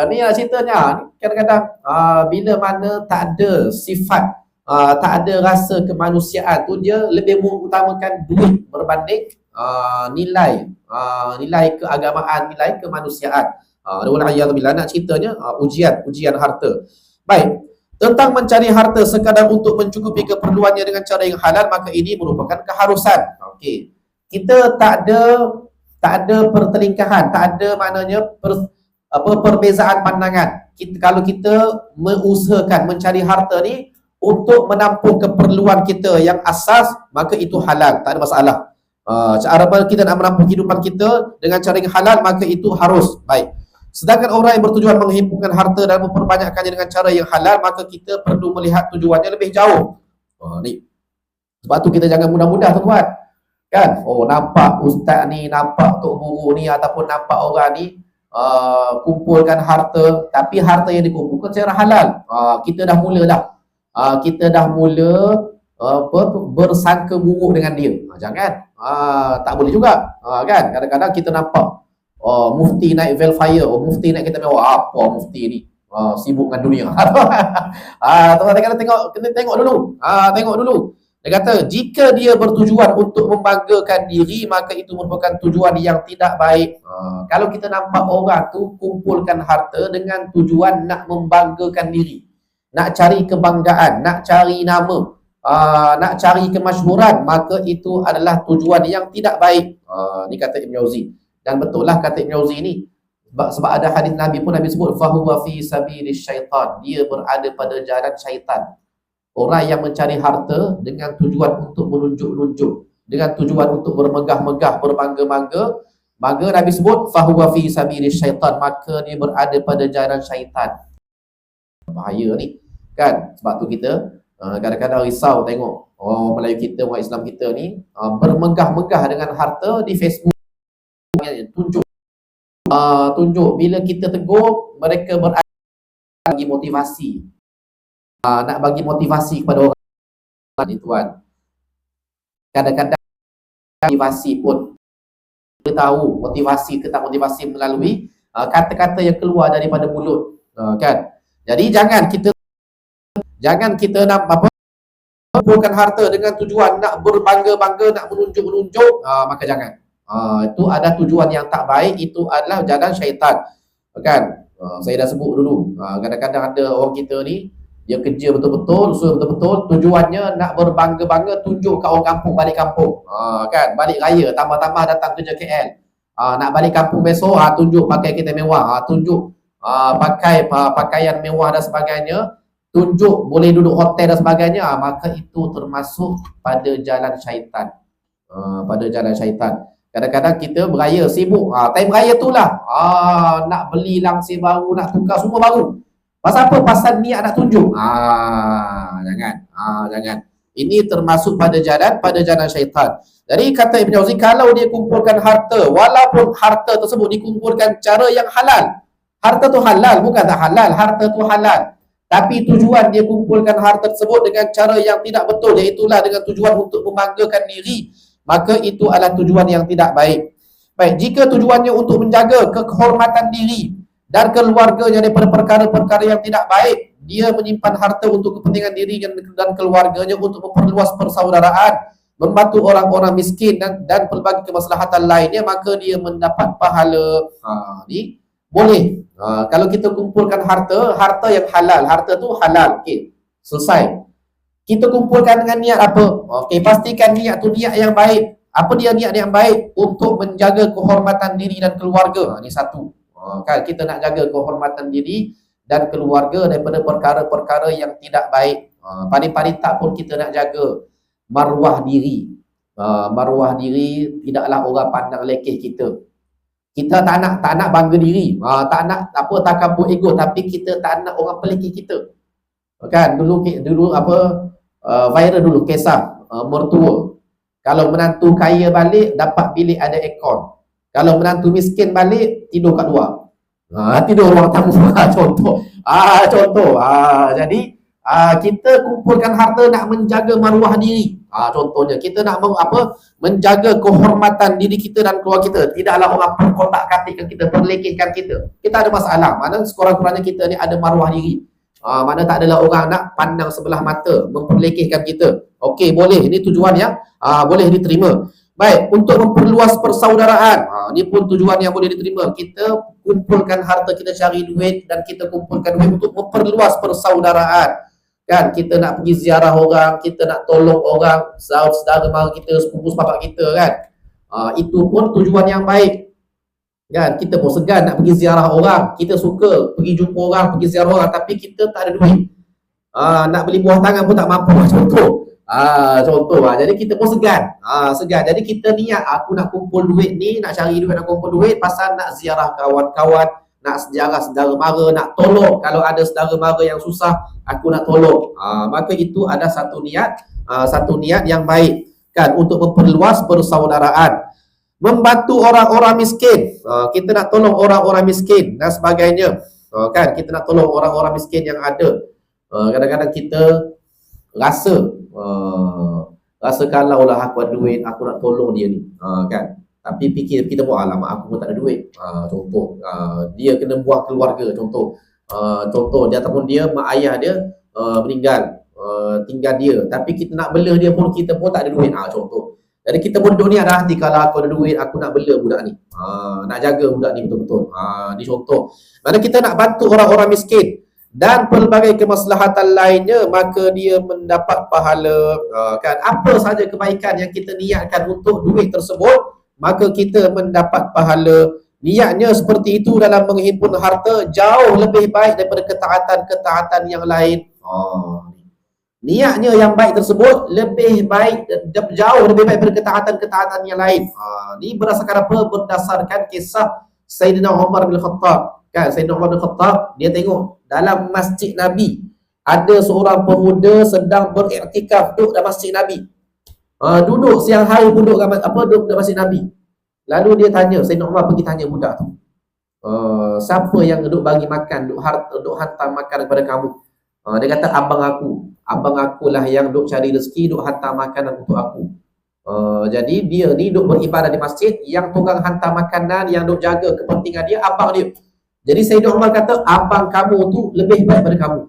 Ni lah ceritanya. Kadang-kadang bila mana tak ada sifat, tak ada rasa kemanusiaan tu, dia lebih mengutamakan duit berbanding nilai keagamaan, nilai kemanusiaan. Wal'iyadzubillah. Nak ceritanya ujian harta. Baik, tentang mencari harta sekadar untuk mencukupi keperluannya dengan cara yang halal, maka ini merupakan keharusan. Okey, kita tak ada pertelingkahan, tak ada maknanya perbezaan pandangan. Kalau kita mengusahakan mencari harta ni untuk menampung keperluan kita yang asas, maka itu halal, tak ada masalah. Cara kita nak menampung kehidupan kita dengan cara yang halal, maka itu harus. Baik. Sedangkan orang yang bertujuan menghimpunkan harta dan memperbanyakkannya dengan cara yang halal, maka kita perlu melihat tujuannya lebih jauh. Ni. Sebab tu kita jangan mudah-mudah, tuan. Kan? Nampak ustaz ni, nampak tok guru ni, ataupun nampak orang ni kumpulkan harta, tapi harta yang dikumpulkan secara halal. Kita dah mula bersangka buruk dengan dia. Jangan. Tak boleh juga. Kan? Kadang-kadang kita nampak mufti naik Velfire, mufti naik kereta mewah. Apa mufti ni? Sibuk dengan dunia. Tuan-tuan kena tengok dulu. Tengok dulu. Dia kata, jika dia bertujuan untuk membanggakan diri, maka itu merupakan tujuan yang tidak baik. Kalau kita nampak orang tu kumpulkan harta dengan tujuan nak membanggakan diri, nak cari kebanggaan, nak cari nama, nak cari kemasyhuran, maka itu adalah tujuan yang tidak baik. Ni kata Ibn Jauzi. Dan betul lah kata Ibn Jauzi ni. Sebab ada hadis Nabi pun, Nabi sebut, fahuwa fi sabilis syaitan. Dia berada pada jalan syaitan. Orang yang mencari harta dengan tujuan untuk menunjuk-nunjuk, dengan tujuan untuk bermegah-megah, berbangga-bangga, maka Nabi sebut fahuwa fi sabilis syaitan, maka dia berada pada jalan syaitan. Bahaya ni, kan? Sebab tu kita Kadang-kadang risau tengok orang Melayu kita, orang Islam kita ni bermegah-megah dengan harta di Facebook, tunjuk bila kita tegur mereka bagi motivasi, nak bagi motivasi kepada orang ni tuan. Kadang-kadang motivasi pun kita tahu motivasi ke tak motivasi melalui kata-kata yang keluar daripada mulut, kan. Jadi jangan kita nak kumpulkan harta dengan tujuan nak berbangga-bangga, nak menunjuk-menunjuk, maka jangan. Itu ada tujuan yang tak baik, itu adalah jalan syaitan, kan. Saya dah sebut dulu, kadang-kadang ada orang kita ni dia kerja betul-betul, usaha betul-betul, tujuannya nak berbangga-bangga, tunjuk kat orang kampung, balik kampung, kan, balik raya, tambah-tambah datang kerja KL, nak balik kampung besok, tunjuk pakai kereta mewah, tunjuk pakai pakaian mewah dan sebagainya, tunjuk boleh duduk hotel dan sebagainya, maka itu termasuk pada jalan syaitan. Kadang-kadang kita beraya sibuk, time raya tu lah nak beli langsir baru, nak tukar semua baru. Pasal apa? Pasal niat nak tunjuk. Jangan. Ini termasuk pada jalan syaitan. Jadi kata Ibn Jauzi, kalau dia kumpulkan harta, walaupun harta tersebut dikumpulkan cara yang halal, harta tu halal, bukan tak halal, harta tu halal, tapi tujuan dia kumpulkan harta tersebut dengan cara yang tidak betul, iaitulah dengan tujuan untuk membanggakan diri, maka itu adalah tujuan yang tidak baik. Baik, jika tujuannya untuk menjaga kehormatan diri dan keluarganya daripada perkara-perkara yang tidak baik, dia menyimpan harta untuk kepentingan diri dan keluarganya, untuk memperluas persaudaraan, membantu orang-orang miskin dan pelbagai kemaslahatan lainnya, maka dia mendapat pahala. Ni boleh. Kalau kita kumpulkan harta yang halal, harta tu halal, okey, selesai. Kita kumpulkan dengan niat apa? Okey, pastikan niat tu niat yang baik. Apa dia niat yang baik? Untuk menjaga kehormatan diri dan keluarga. Ini satu. Kan kita nak jaga kehormatan diri dan keluarga daripada perkara-perkara yang tidak baik. Paling-paling tak pun kita nak jaga maruah diri. Maruah diri, tidaklah orang pandang lekeh kita. Kita tak nak bangga diri, tak nak takabur ego, tapi kita tak nak orang pelekeh kita. Kan dulu viral dulu kisah mertua. Kalau menantu kaya balik, dapat bilik ada aircon. Kalau menantu miskin balik, tidur kat luar. Tidur ruang tamu. Contoh. Jadi kita kumpulkan harta nak menjaga maruah diri. Contohnya kita nak menjaga kehormatan diri kita dan keluarga kita. Tidaklah orang perkotak-katikkan kita, perlekehkan kita. Kita ada masalah. Mana sekurang-kurangnya kita ni ada maruah diri. Mana tak adalah orang nak pandang sebelah mata, memperlekehkan kita. Okey, boleh. Ini tujuan yang boleh diterima. Baik, untuk memperluas persaudaraan, ini pun tujuan yang boleh diterima. Kita kumpulkan harta, kita cari duit dan kita kumpulkan duit untuk memperluas persaudaraan. Kan, kita nak pergi ziarah orang, kita nak tolong orang, saudara mara kita, sepupu sepapak kita, kan. Itu pun tujuan yang baik. Kan, kita pun segan nak pergi ziarah orang, kita suka pergi jumpa orang, pergi ziarah orang, tapi kita tak ada duit. Nak beli buah tangan pun tak mampu, contoh. Jadi kita pun segan. Jadi kita niat, aku nak kumpul duit ni, nak cari duit, nak kumpul duit pasal nak ziarah kawan-kawan, nak ziarah saudara mara, nak tolong. Kalau ada saudara mara yang susah, aku nak tolong. Maka itu ada satu niat yang baik, kan, untuk memperluas persaudaraan. Membantu orang-orang miskin, kita nak tolong orang-orang miskin dan sebagainya, kan, kita nak tolong orang-orang miskin yang ada. Kadang-kadang kita rasa kalau lah aku ada duit, aku nak tolong dia ni, kan. Tapi fikir kita pun, alamak aku pun tak ada duit. Contoh, dia kena buang keluarga, contoh dia ataupun dia mak ayah dia meninggal, tinggal dia, tapi kita nak bela dia pun kita pun tak ada duit. Contoh. Jadi kita pun duduk ni ada hati, kalau aku ada duit, aku nak bela budak ni, nak jaga budak ni betul-betul. Ni contoh. Mana kita nak bantu orang-orang miskin dan pelbagai kemaslahatan lainnya, maka dia mendapat pahala. Kan, apa saja kebaikan yang kita niatkan untuk duit tersebut, maka kita mendapat pahala. Niatnya seperti itu dalam menghimpun harta jauh lebih baik daripada ketaatan-ketaatan yang lain. Niatnya yang baik tersebut lebih baik, jauh lebih baik daripada ketaatan-ketaatan yang lain. Ini berdasarkan apa? Berdasarkan kisah Sayyidina Umar bin Khattab. Kan, Sayyidina Umar bin Khattab, dia tengok dalam masjid Nabi ada seorang pemuda sedang beriktikaf duduk dalam masjid Nabi. Duduk siang hari pun duduk dalam masjid Nabi. Lalu dia tanya, Sayyidina Umar pergi tanya budak tu, siapa yang duduk bagi makan, duduk hantar makan kepada kamu? Dia kata, abang akulah yang duduk cari rezeki, duduk hantar makanan untuk aku. Jadi dia ni duduk beribadah di masjid, yang tukang hantar makanan, yang duduk jaga kepentingan dia, abang dia. Jadi Sayyidina Umar kata, abang kamu tu lebih baik daripada kamu.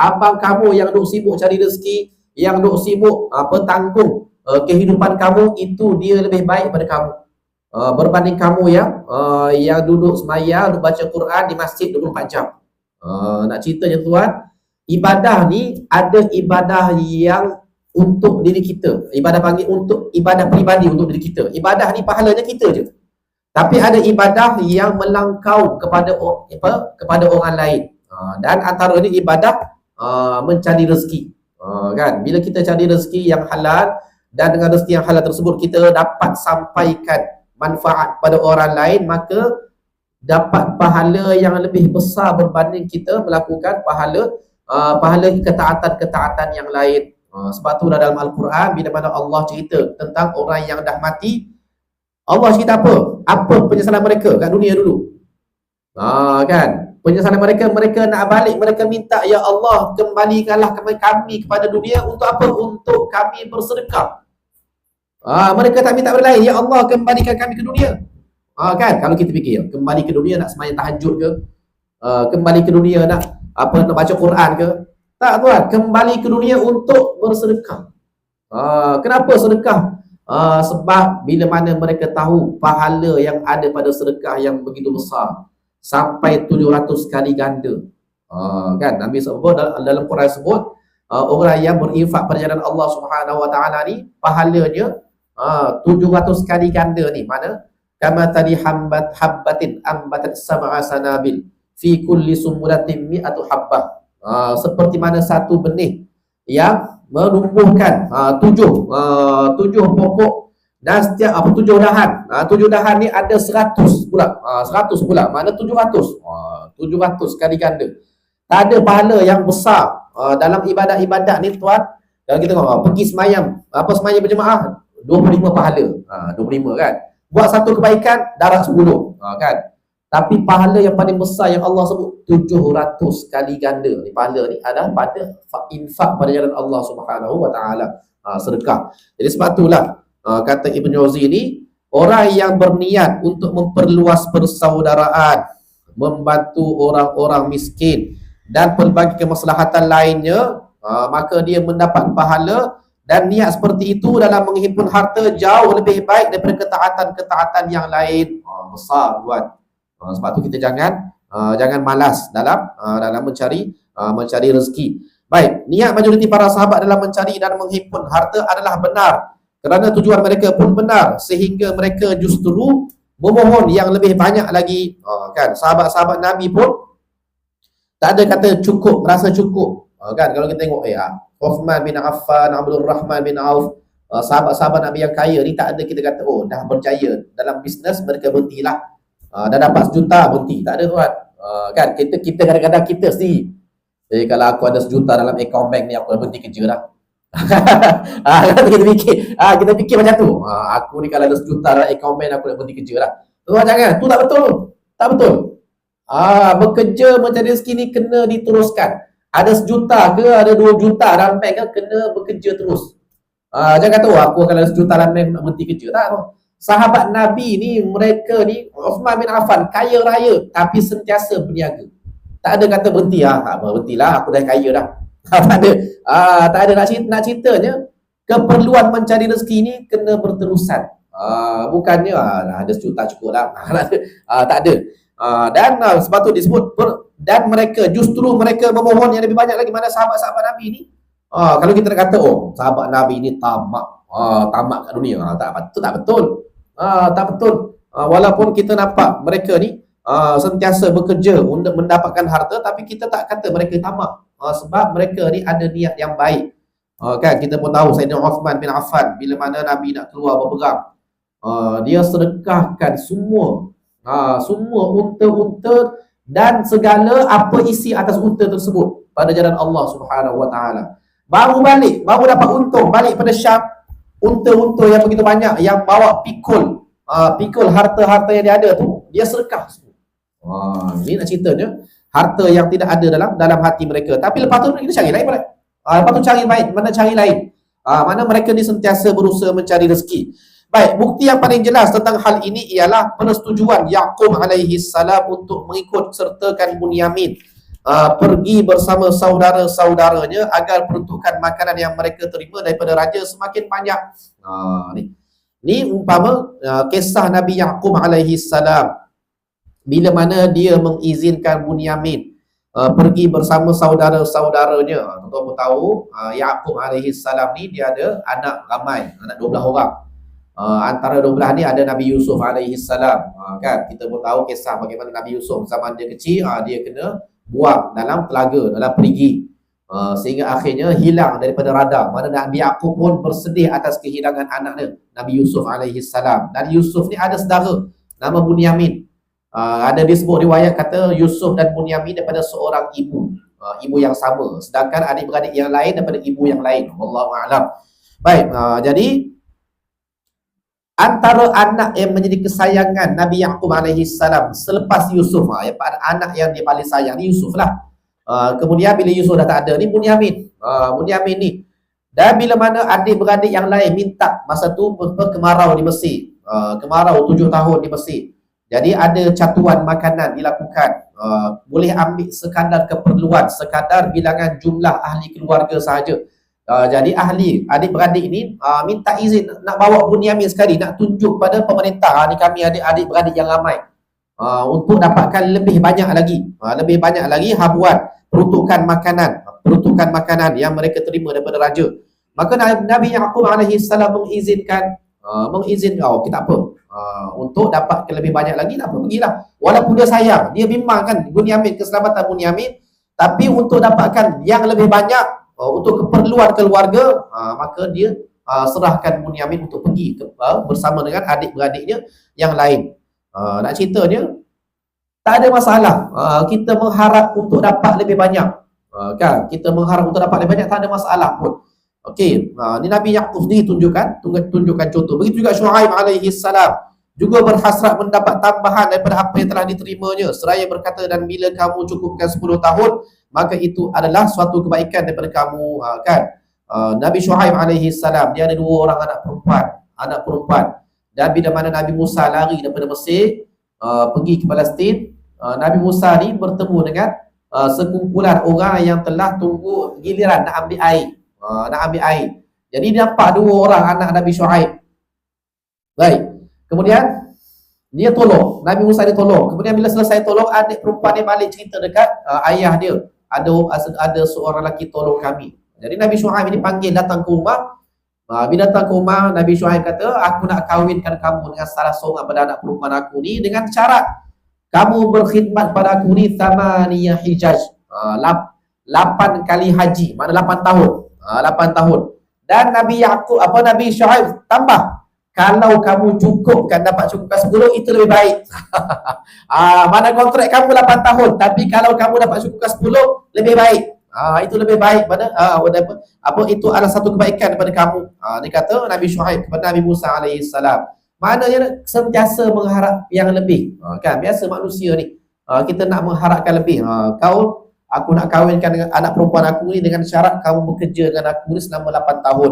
Abang kamu yang duduk sibuk cari rezeki, yang duduk sibuk tanggung kehidupan kamu, itu dia lebih baik daripada kamu, berbanding kamu yang duduk sembahyang, duduk baca Quran di masjid 24 jam. Nak cerita je tuan, ibadah ni ada ibadah yang untuk diri kita, ibadah panggil untuk ibadah peribadi untuk diri kita. Ibadah ni pahalanya kita je. Tapi ada ibadah yang melangkau kepada orang lain. Dan antaranya ibadah mencari rezeki. Kan? Bila kita cari rezeki yang halal, dan dengan rezeki yang halal tersebut kita dapat sampaikan manfaat pada orang lain, maka dapat pahala yang lebih besar berbanding kita melakukan pahala ketaatan-ketaatan yang lain. Sebab tu dalam Al-Quran, bila mana Allah cerita tentang orang yang dah mati, Allah cerita apa penyesalan mereka kat dunia dulu. Kan? Penyesalan mereka nak balik, mereka minta, ya Allah, kembalikanlah kami kepada dunia untuk apa? Untuk kami bersedekah. Mereka tak minta benda lain, ya Allah, kembalikan kami ke dunia. Kan? Kalau kita fikir, kembali ke dunia nak sembahyang tahajud ke? Kembali ke dunia nak baca Quran ke? Tak tuan, kembali ke dunia untuk bersedekah. Kenapa sedekah? Sebab bila mana mereka tahu pahala yang ada pada sedekah yang begitu besar, sampai 700 kali ganda. Kan? Nabi sebut dalam Quran sebut, orang yang berinfak pada jalan Allah Subhanahu Wa Taala ni pahalanya 700 kali ganda ni. Mana? Kama tadi habbatin ambatat sab'a sanabil fi kulli sumulatin mi'atu habbah. Seperti mana satu benih yang menumbuhkan tujuh pokok, dan setiap 7 dahan. 7 dahan ni ada 100 pula. 100 pula. Mana 700? 700 kali ganda. Tak ada pahala yang besar dalam ibadat-ibadat ni tuan. Kalau kita tengok pergi semayang, semayang berjemaah 25 pahala. 25 kan. Buat satu kebaikan darat 10. Kan. Tapi pahala yang paling besar yang Allah sebut 700 kali ganda ni, pahala ni adalah pada infak pada jalan Allah Subhanahu Wa Taala, sedekah. Jadi sebab itulah kata Ibn Jauzi ni, orang yang berniat untuk memperluas persaudaraan, membantu orang-orang miskin dan pelbagai kemaslahatan lainnya, maka dia mendapat pahala. Dan niat seperti itu dalam menghimpun harta jauh lebih baik daripada ketaatan-ketaatan yang lain. Besar buat. Sebab tu kita jangan malas dalam mencari rezeki. Baik, niat majoriti para sahabat dalam mencari dan menghimpun harta adalah benar, kerana tujuan mereka pun benar, sehingga mereka justru memohon yang lebih banyak lagi. Kan, sahabat-sahabat Nabi pun tak ada kata cukup, merasa cukup. Kan, kalau kita tengok Uthman bin Affan, Abdul Rahman bin Auf, sahabat-sahabat Nabi yang kaya ni, tak ada kita kata dah berjaya dalam bisnes mereka berhentilah, dah dapat 1 juta berhenti. Tak ada tuan. Kan, kita kadang-kadang kita sendiri, kalau aku ada 1 juta dalam akaun bank ni, aku dah berhenti kerja dah. Kita fikir macam tu. Aku ni kalau ada 1 juta dalam akaun bank, aku dah berhenti kerja dah. Tuan, jangan. Tu tak betul. Tak betul. Bekerja mencari rezeki ni kena diteruskan. Ada 1 juta ke, ada 2 juta dalam bank ke, kena bekerja terus. Jangan kata aku kalau ada 1 juta dalam bank nak berhenti kerja. Tak. Sahabat Nabi ni, mereka ni, Uthman bin Affan kaya raya tapi sentiasa berniaga. Tak ada kata berhenti. Berhentilah, aku dah kaya dah. Tak ada nak ceritanya, keperluan mencari rezeki ni kena berterusan. Bukannya ada 1 juta cukup lah. Tak ada. Dan sebab tu disebut dan mereka memohon yang lebih banyak lagi. Mana sahabat-sahabat Nabi ni, kalau kita nak kata sahabat Nabi ni tamak kat dunia, tak betul. Tak betul. Walaupun kita nampak mereka ni sentiasa bekerja untuk mendapatkan harta, tapi kita tak kata mereka tamak, sebab mereka ni ada niat yang baik. Kan, kita pun tahu Sayyidina Uthman bin Affan, bila mana Nabi nak keluar berperang, dia sedekahkan semua unta-unta dan segala apa isi atas unta tersebut pada jalan Allah Subhanahu wa taala. Baru balik, baru dapat untung balik pada Syam. Unta-unta yang begitu banyak yang bawa pikul harta-harta yang dia ada tu, dia sedekah semua. Ini nak ceritanya harta yang tidak ada dalam hati mereka. Tapi lepas tu kita cari lain balik. Lepas tu cari baik, mana cari lain. Mana mereka ni sentiasa berusaha mencari rezeki. Baik, bukti yang paling jelas tentang hal ini ialah persetujuan Yaqub alaihi salam untuk mengikut sertakan Bunyamin pergi bersama saudara-saudaranya agar peruntukan makanan yang mereka terima daripada raja semakin banyak. Ni umpama kisah Nabi Yaqub alaihi salam bila mana dia mengizinkan Bunyamin pergi bersama saudara-saudaranya. Tuan-tuan tahu Yaqub alaihi salam ni dia ada anak ramai, anak 12 orang. Antara 12 ni ada Nabi Yusuf alaihi salam. Kan kita pun tahu kisah bagaimana Nabi Yusuf zaman dia kecil dia kena buang dalam telaga, dalam perigi, sehingga akhirnya hilang daripada radar. Mana Nabi Yaqub pun bersedih atas kehilangan anaknya Nabi Yusuf alaihi salam. Dan Yusuf ni ada saudara nama Bunyamin. Ada disebut riwayat kata Yusuf dan Bunyamin daripada seorang ibu, ibu yang sama, sedangkan adik-beradik yang lain daripada ibu yang lain. Wallahu a'lam. Baik, jadi antara anak yang menjadi kesayangan Nabi Yaqub alaihi salam selepas Yusuf, anak yang dia paling sayang ni Yusuf lah. Kemudian bila Yusuf dah tak ada ni Bunyamin. Bunyamin ni. Dan bila mana adik-beradik yang lain minta, masa tu kemarau di Mesir. Kemarau 7 tahun di Mesir. Jadi ada catuan makanan dilakukan. Boleh ambil sekadar keperluan, sekadar bilangan jumlah ahli keluarga sahaja. Jadi ahli adik-beradik ni minta izin nak bawa Bunyamin sekali, nak tunjuk pada pemerintah ni kami ada adik-beradik yang ramai, untuk dapatkan lebih banyak lagi habuan peruntukan makanan yang mereka terima daripada raja. Maka Nabi Yaqub alaihi salam mengizinkan kita apa, untuk dapat lebih banyak lagi, tak apa, pergilah. Walaupun dia sayang, dia bimbangkan Bunyamin, keselamatan Bunyamin, tapi untuk dapatkan yang lebih banyak untuk keperluan keluarga, maka dia serahkan Bunyamin untuk pergi bersama dengan adik-beradiknya yang lain. Nak ceritanya tak ada masalah kita mengharap untuk dapat lebih banyak, kan? Kita mengharap untuk dapat lebih banyak, tak ada masalah pun. Okey, ni Nabi Yaqub ni tunjukkan contoh. Begitu juga Syuaib alaihi salam juga berhasrat mendapat tambahan daripada apa yang telah diterimanya, seraya berkata, dan bila kamu cukupkan 10 tahun, maka itu adalah suatu kebaikan daripada kamu, kan? Nabi Syuaib alaihi salam dia ada 2 orang anak perempuan. Dan bila mana Nabi Musa lari daripada Mesir pergi ke Palestin, Nabi Musa ni bertemu dengan sekumpulan orang yang telah tunggu giliran nak ambil air. Jadi dia nampak 2 orang anak Nabi Syuaib. Baik. Kemudian dia tolong, Nabi Musa dia tolong. Kemudian bila selesai tolong, adik perempuan dia balik cerita dekat ayah dia, ada seorang lelaki tolong kami. Jadi Nabi Syuaib ini panggil datang ke rumah. Bila datang ke rumah, Nabi Syuaib kata, aku nak kahwinkan kamu dengan salah seorang pada anak perempuan aku ni dengan syarat kamu berkhidmat pada aku ni 8 hijaj, 8 kali haji, mana 8 tahun. 8 tahun. Dan Nabi Syuaib tambah, kalau kamu dapat cukupkan 10, itu lebih baik. Mana kontrak kamu 8 tahun, tapi kalau kamu dapat cukupkan 10, lebih baik. Itu lebih baik pada itu adalah satu kebaikan daripada kamu. Dia kata Nabi Syuaib kepada Nabi Musa alaihi salam. Maknanya sentiasa mengharap yang lebih. Kan biasa manusia ni. Kita nak mengharapkan lebih. Aku nak kahwinkan dengan anak perempuan aku ni dengan syarat kamu bekerja dengan aku ni selama 8 tahun.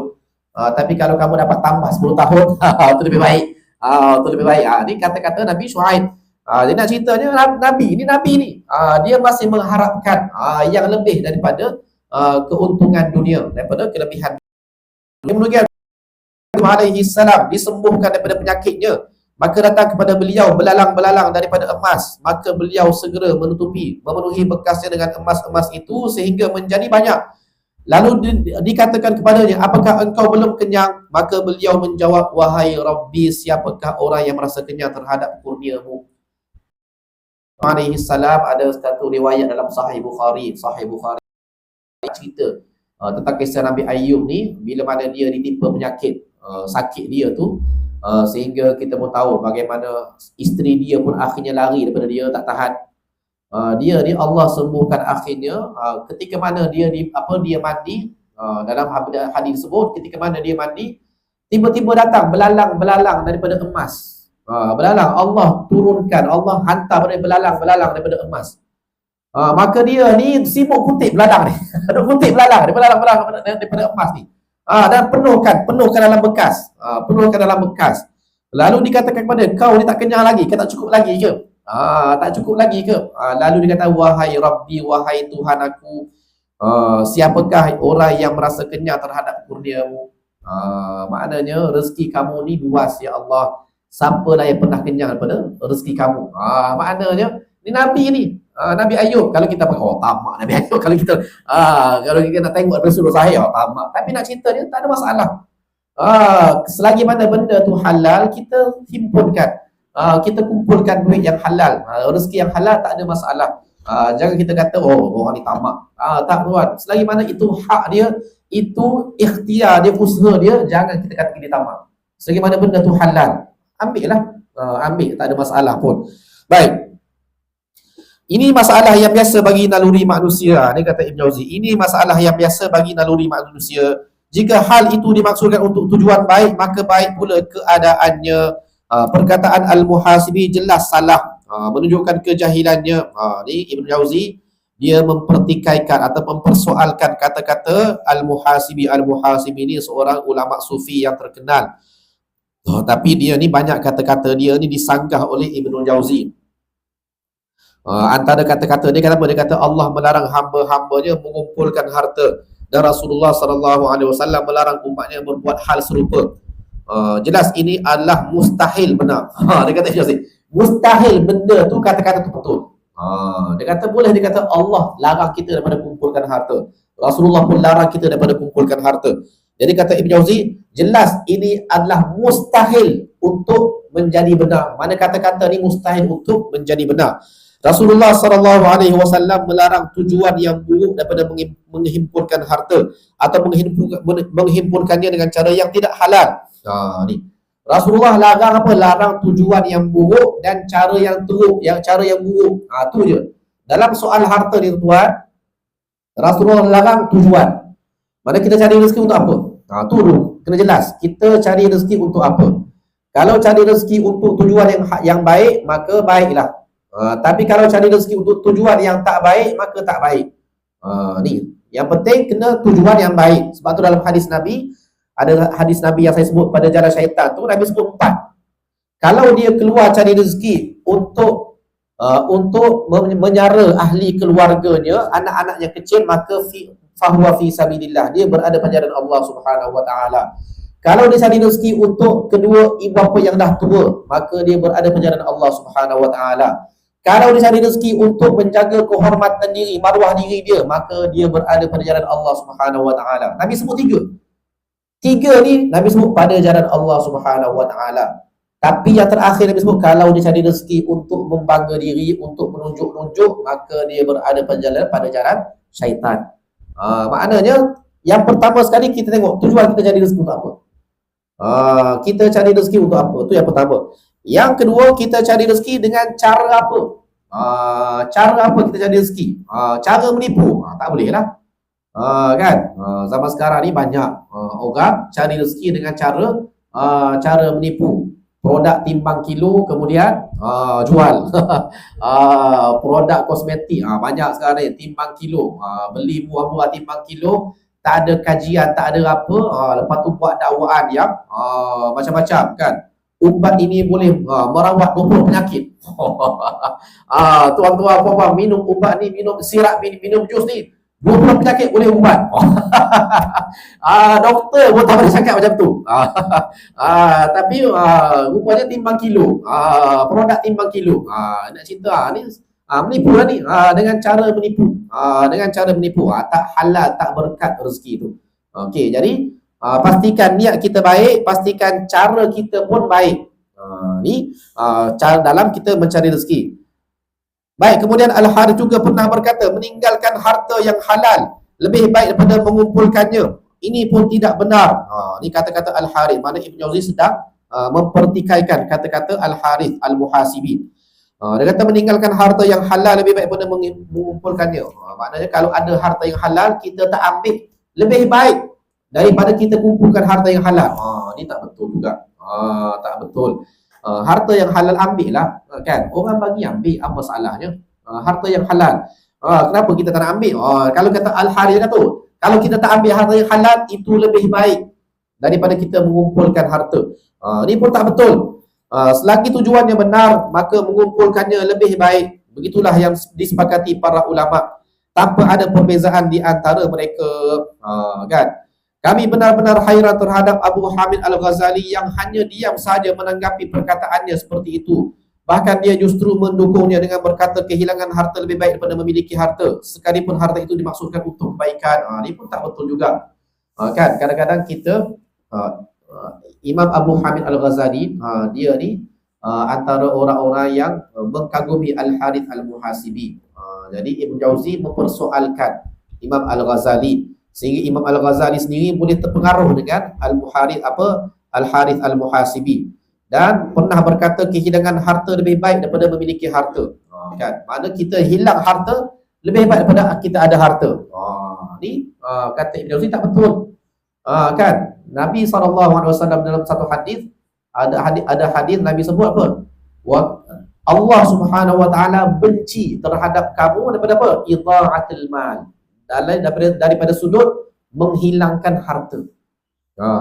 Tapi kalau kamu dapat tambah 10 tahun, itu lebih baik. Itu lebih baik. Ini kata-kata Nabi Syuaib. Jadi nak ceritanya Nabi ni dia masih mengharapkan yang lebih daripada keuntungan dunia, daripada kelebihan. Kemudian alaihi salam disembuhkan daripada penyakitnya, maka datang kepada beliau belalang-belalang daripada emas, maka beliau segera memenuhi bekasnya dengan emas-emas itu sehingga menjadi banyak. Lalu dikatakan kepadanya, apakah engkau belum kenyang? Maka beliau menjawab, wahai Rabbi, siapakah orang yang merasa kenyang terhadap kurniamu? Alaihi salam. Ada satu riwayat dalam Sahih Bukhari cerita tentang kisah Nabi Ayub ni, bila mana dia ditimpa penyakit sakit dia tu, sehingga kita pun tahu bagaimana isteri dia pun akhirnya lari daripada dia, tak tahan. Dia ni Allah sembuhkan akhirnya ketika mana dia dia mandi, dalam hadis tersebut ketika mana dia mandi tiba-tiba datang belalang daripada emas. Belalang Allah turunkan, Allah hantar belalang daripada emas. Maka dia ni sibuk kutip belalang ni. Kutip belalang daripada emas ni. Dan penuhkan dalam bekas. Penuhkan dalam bekas. Lalu dikatakan kepada kau ni tak kenyang lagi, kau tak cukup lagi ke? Tak cukup lagi ke? Lalu dia kata, wahai Rabbi, wahai Tuhan aku, siapakah orang yang merasa kenyang terhadap kurniamu? Maknanya rezeki kamu ni luas ya Allah. Siapalah yang pernah kenyang daripada rezeki kamu? Maknanya ni Nabi ni, Nabi Ayub. Kalau kita tamak Nabi Ayub, kalau kita nak tengok Rasulullah saya, tamak. Tapi nak cerita dia tak ada masalah. Selagi mana benda tu halal, kita himpunkan. Kita kumpulkan duit yang halal, rezeki yang halal, tak ada masalah. Jangan kita kata orang ni tamak. Tak tuan, selagi mana itu hak dia, itu ikhtiar dia, usaha dia, jangan kita kata dia tamak. Selagi mana benda tu halal, ambil lah. Ambil, tak ada masalah pun. Baik, ini masalah yang biasa bagi naluri manusia. Ni kata Ibn Jauzi, ini masalah yang biasa bagi naluri manusia. Jika hal itu dimaksudkan untuk tujuan baik, maka baik pula keadaannya. Perkataan Al-Muhasibi jelas salah, menunjukkan kejahilannya. Ni Ibn Jauzi dia mempertikaikan atau mempersoalkan kata-kata Al-Muhasibi. Al-Muhasibi ni seorang ulama sufi yang terkenal. Tapi dia ni banyak kata-kata dia ni disanggah oleh Ibn Jauzi. Antara kata-kata dia kata apa? Dia kata Allah melarang hamba-hambanya mengumpulkan harta, dan Rasulullah SAW melarang umatnya berbuat hal serupa. Jelas ini adalah mustahil benar. Dia kata mustahil benda tu, kata-kata tu betul. Dia kata boleh, dia kata Allah larang kita daripada kumpulkan harta, Rasulullah pun larang kita daripada kumpulkan harta. Jadi kata Ibn Jauzi, jelas ini adalah mustahil untuk menjadi benar. Mana kata-kata ni mustahil untuk menjadi benar. Rasulullah SAW melarang tujuan yang buruk daripada menghimpunkan harta atau menghimpunkannya dengan cara yang tidak halal. Ni Rasulullah larang apa? Larang tujuan yang buruk dan cara yang teruk, cara yang buruk. Tu je. Dalam soal harta ni tuan, Rasulullah larang tujuan. Mana kita cari rezeki untuk apa? Tu dulu kena jelas. Kita cari rezeki untuk apa? Kalau cari rezeki untuk tujuan yang baik, maka baiklah. Tapi kalau cari rezeki untuk tujuan yang tak baik, maka tak baik. Ni yang penting kena tujuan yang baik. Sebab tu dalam hadis Nabi, ada hadis Nabi yang saya sebut pada jalan syaitan tu, Nabi sebut 4. Kalau dia keluar cari rezeki untuk menyara ahli keluarganya, anak-anaknya kecil, maka fahuwa fi sabilillah, dia berada pada jalan Allah Subhanahu wa taala. Kalau dia cari rezeki untuk kedua ibu bapa yang dah tua, maka dia berada pada jalan Allah Subhanahu wa taala. Kalau dia cari rezeki untuk menjaga kehormatan diri, maruah diri dia, maka dia berada pada jalan Allah Subhanahu wa taala. Nabi sebut 3. 3 ni Nabi sebut pada jalan Allah Subhanahu wa taala. Tapi yang terakhir Nabi sebut, kalau dia cari rezeki untuk membangga diri, untuk menunjuk-nunjuk, maka dia berada pada jalan syaitan. Maknanya yang pertama sekali kita tengok tujuan kita cari rezeki untuk apa. Kita cari rezeki untuk apa? Itu yang pertama. Yang kedua, kita cari rezeki dengan cara apa? Cara apa kita cari rezeki? Cara menipu? Tak boleh lah. Kan? Zaman sekarang ni banyak orang cari rezeki dengan cara menipu. Produk timbang kilo, kemudian jual. Produk kosmetik, banyak sekarang ni timbang kilo. Beli buah-buah timbang kilo, tak ada kajian, tak ada apa, lepas tu buat dakwaan yang macam-macam kan. Ubat ini boleh merawat 20 penyakit. Tuan-tuan, puan-puan, minum ubat ni, minum sirap, minum jus ni, 20 penyakit boleh ubat. Doktor pun tak boleh cakap macam tu. Tapi rupanya timbang kilo, produk timbang kilo. Nak cerita ni menipu lah ni, dengan cara menipu. Tak halal, tak berkat rezeki tu. Okey, jadi pastikan niat kita baik, pastikan cara kita pun baik. Cara dalam kita mencari rezeki. Baik, kemudian Al-Harith juga pernah berkata, meninggalkan harta yang halal lebih baik daripada mengumpulkannya. Ini pun tidak benar. Ini kata-kata Al-Harith. Mana Ibn Jauzi sedang mempertikaikan kata-kata Al-Harith Al-Muhasibi. Dia kata meninggalkan harta yang halal lebih baik daripada mengumpulkannya. Maknanya kalau ada harta yang halal, kita tak ambil, lebih baik daripada kita kumpulkan harta yang halal. Ini tak betul juga. Tak betul. Harta yang halal ambil lah, kan? Orang bagi ambil, apa salahnya? Harta yang halal. Kenapa kita tak nak ambil? Kalau kata Al-Harith kata, kalau kita tak ambil harta yang halal, itu lebih baik daripada kita mengumpulkan harta. Ini pun tak betul. Selagi tujuannya benar, maka mengumpulkannya lebih baik. Begitulah yang disepakati para ulama, tanpa ada perbezaan di antara mereka. Kan? Kami benar-benar hairan terhadap Abu Hamid Al-Ghazali yang hanya diam saja menanggapi perkataannya seperti itu. Bahkan dia justru mendukungnya dengan berkata kehilangan harta lebih baik daripada memiliki harta, sekalipun harta itu dimaksudkan untuk kebaikan. Ini pun tak betul juga. Kan? Kadang-kadang kita Imam Abu Hamid Al-Ghazali, dia ni antara orang-orang yang mengkagumi Al-Harith Al-Muhasibi. Jadi Ibn Jauzi mempersoalkan Imam Al-Ghazali, sehingga Imam Al-Ghazali sendiri boleh terpengaruh dengan Al-Harith Al-Muhasibi, dan pernah berkata kehilangan harta lebih baik daripada memiliki harta. Kan? Mana kita hilang harta lebih baik daripada kita ada harta. Ni kata Ibn Jauzi tak betul. Kan? Nabi SAW dalam satu hadis, ada hadis Nabi sebut apa? Allah Subhanahu wa taala benci terhadap kamu daripada apa? Idha'atul mal. Daripada sudut menghilangkan harta.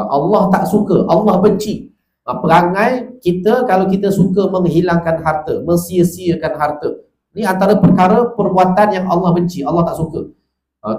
Allah tak suka, Allah benci perangai kita kalau kita suka menghilangkan harta, mensia-siakan harta. Ni antara perbuatan yang Allah benci, Allah tak suka.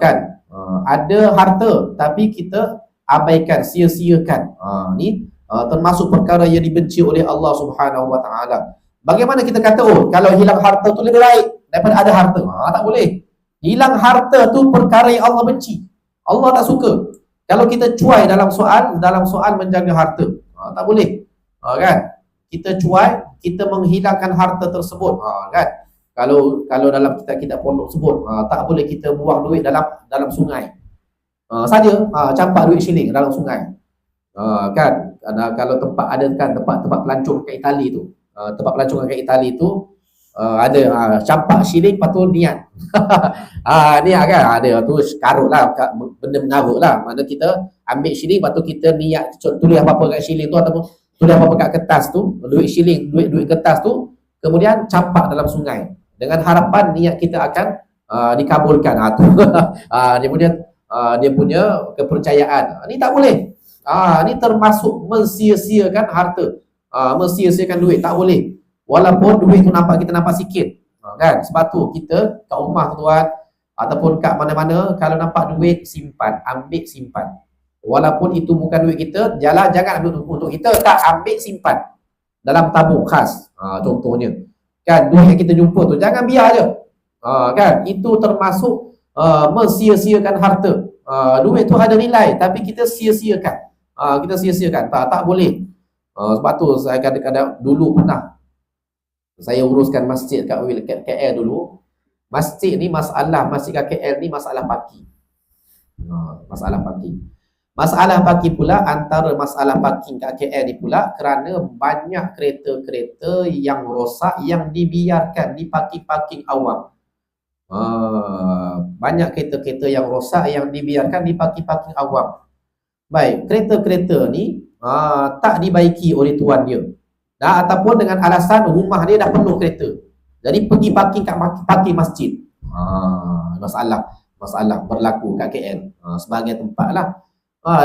Kan? Ada harta tapi kita abaikan, sia-siakan. Ni termasuk perkara yang dibenci oleh Allah Subhanahu wa taala. Bagaimana kita kata kalau hilang harta tu lebih baik daripada ada harta? Tak boleh. Hilang harta tu perkara yang Allah benci, Allah tak suka. Kalau kita cuai dalam soal menjaga harta, tak boleh. Kan? Kita cuai, kita menghilangkan harta tersebut. Kan? Kalau dalam kitab pondok sebut, tak boleh kita buang duit dalam sungai. Saja campak duit shilling dalam sungai. Kan? Kalau tempat pelancongan kat Itali tu, tempat pelancongan kat Itali tu ada campak shilling patut niat. Ni kan ada tu karut lah, benda mengarut lah. Mana kita ambil shilling, patut kita niat tulis apa-apa kat shilling tu, ataupun tulis apa-apa kat kertas tu, duit shilling, duit kertas tu, kemudian campak dalam sungai dengan harapan niat kita akan dikabulkan. Tu dia punya kepercayaan. Ni tak boleh. Ni termasuk mensia-siakan harta, mensia-siakan duit, tak boleh. Walaupun duit tu kita nampak sikit. Kan? Sebab tu kita kat rumah tuan, ataupun kat mana-mana, kalau nampak duit, simpan, ambil simpan. Walaupun itu bukan duit kita, jangan ambil untuk kita, tak, ambil simpan dalam tabung khas. Contohnya. Kan? Duit yang kita jumpa tu, jangan biar je. Kan? Itu termasuk mensia-siakan harta. Duit tu ada nilai, tapi kita sia-siakan. Kita sia-siakan. Tak boleh. Sebab tu saya kadang-kadang dulu pernah saya uruskan masjid kat KL dulu. Masjid kat KL ni masalah parking. Masalah parking pula, antara masalah parking kat KL ni pula kerana banyak kereta-kereta yang rosak yang dibiarkan di parking-parking awam. Banyak kereta-kereta yang rosak yang dibiarkan di parking-parking awam. Baik, kereta-kereta ni tak dibaiki oleh tuan dia. Ataupun dengan alasan rumah dia dah penuh kereta, jadi pergi parking kat parking masjid. Masalah berlaku kat KL sebagai tempat lah.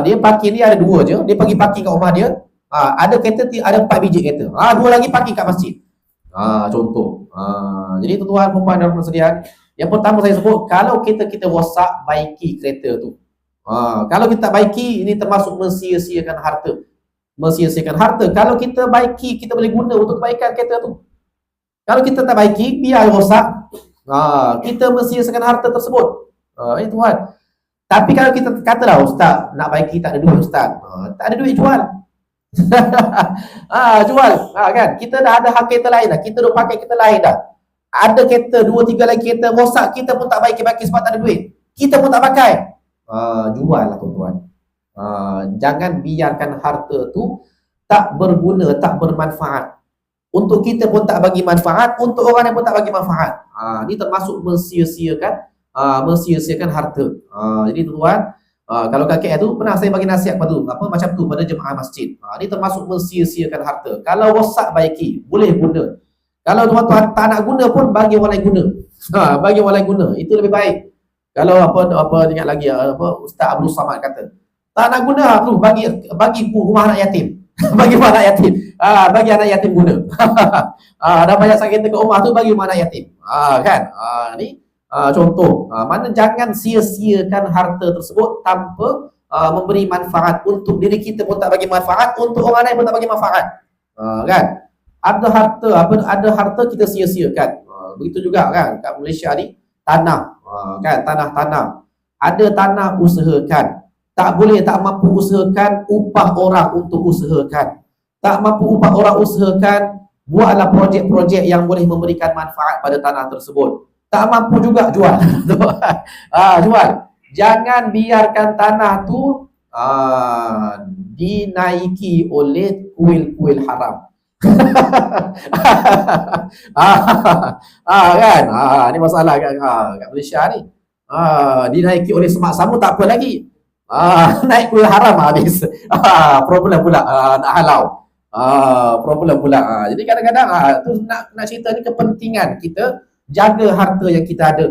Dia parking dia ada 2 je, dia pergi parking kat rumah dia, ada kereta, ada 4 biji kereta, 2 lagi parking kat masjid. Contoh. Jadi tuan-tuan perempuan dan persediaan, yang pertama saya sebut, kalau kita rosak, baiki kereta tu. Kalau kita baiki, ini termasuk mensia-siakan harta. Kalau kita baiki, kita boleh guna untuk kebaikan kereta tu. Kalau kita tak baiki, biar rosak, kita mensia-siakan harta tersebut. Itu tuan. Tapi kalau kita katalah, ustaz, nak baiki tak ada duit ustaz. Tak ada duit, jual. Jual. Kan? Kita dah ada hak kereta lain dah. Kita dah pakai kereta lain dah. Ada kereta 2-3 lagi kereta rosak, kita pun tak baiki sebab tak ada duit. Kita pun tak pakai. Jual lah tuan-tuan. Jangan biarkan harta tu tak berguna, tak bermanfaat. Untuk kita pun tak bagi manfaat, untuk orang lain pun tak bagi manfaat. Ni termasuk mensia-siakan harta. Jadi tuan, kalau kakek tu pernah saya bagi nasihat macam tu pada jemaah masjid. Ni termasuk mensia-siakan harta. Kalau rosak baiki, boleh guna. Kalau tuan-tuan tak nak guna pun bagi orang lain guna. Bagi orang lain guna, itu lebih baik. Kalau ingat lagi Ustaz Abdul Samad kata, tak nak guna tu bagi rumah anak yatim. Bagi rumah anak yatim. Bagi anak yatim guna. Dah banyak sakit ke rumah tu, bagi rumah anak yatim. Kan? Ni contoh. Mana jangan sia-siakan harta tersebut tanpa memberi manfaat. Untuk diri kita pun tak bagi manfaat, untuk orang lain pun tak bagi manfaat. Kan? Ada harta kita sia-siakan. Begitu juga kan kat Malaysia ni, tanah. Kan, tanah. Ada tanah, usahakan. Tak boleh, tak mampu usahakan, upah orang untuk usahakan. Tak mampu upah orang usahakan, buatlah projek-projek yang boleh memberikan manfaat pada tanah tersebut. Tak mampu juga, jual. Jual. Jangan biarkan tanah tu dinaiki oleh kuil-kuil haram. Kan? Ni masalah kat Malaysia ni. Dinaiki oleh semak sama tak apa lagi. Naik kuil haram habis. Problem pula nak halau. Problem pula. Jadi kadang-kadang tu nak cerita ni kepentingan kita jaga harta yang kita ada.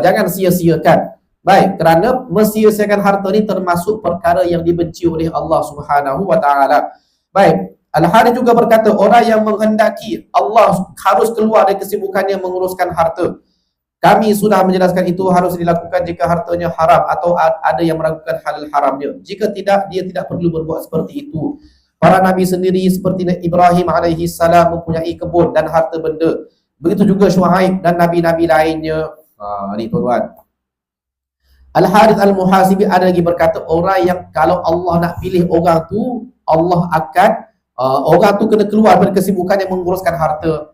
Jangan sia-siakan. Baik, kerana mensia-siakan harta ni termasuk perkara yang dibenci oleh Allah Subhanahu wa taala. Baik, Al-Harith juga berkata, orang yang menghendaki Allah harus keluar dari kesibukannya menguruskan harta. Kami sudah menjelaskan itu harus dilakukan jika hartanya haram atau ada yang meragukan halal haramnya. Jika tidak, dia tidak perlu berbuat seperti itu. Para Nabi sendiri seperti Ibrahim alaihi salam mempunyai kebun dan harta benda. Begitu juga Syuaib dan Nabi-Nabi lainnya. Ni tuan-tuan. Al-Harith Al-Muhasibi ada lagi berkata, orang yang kalau Allah nak pilih orang tu, Allah akan orang tu kena keluar dari kesibukan yang menguruskan harta.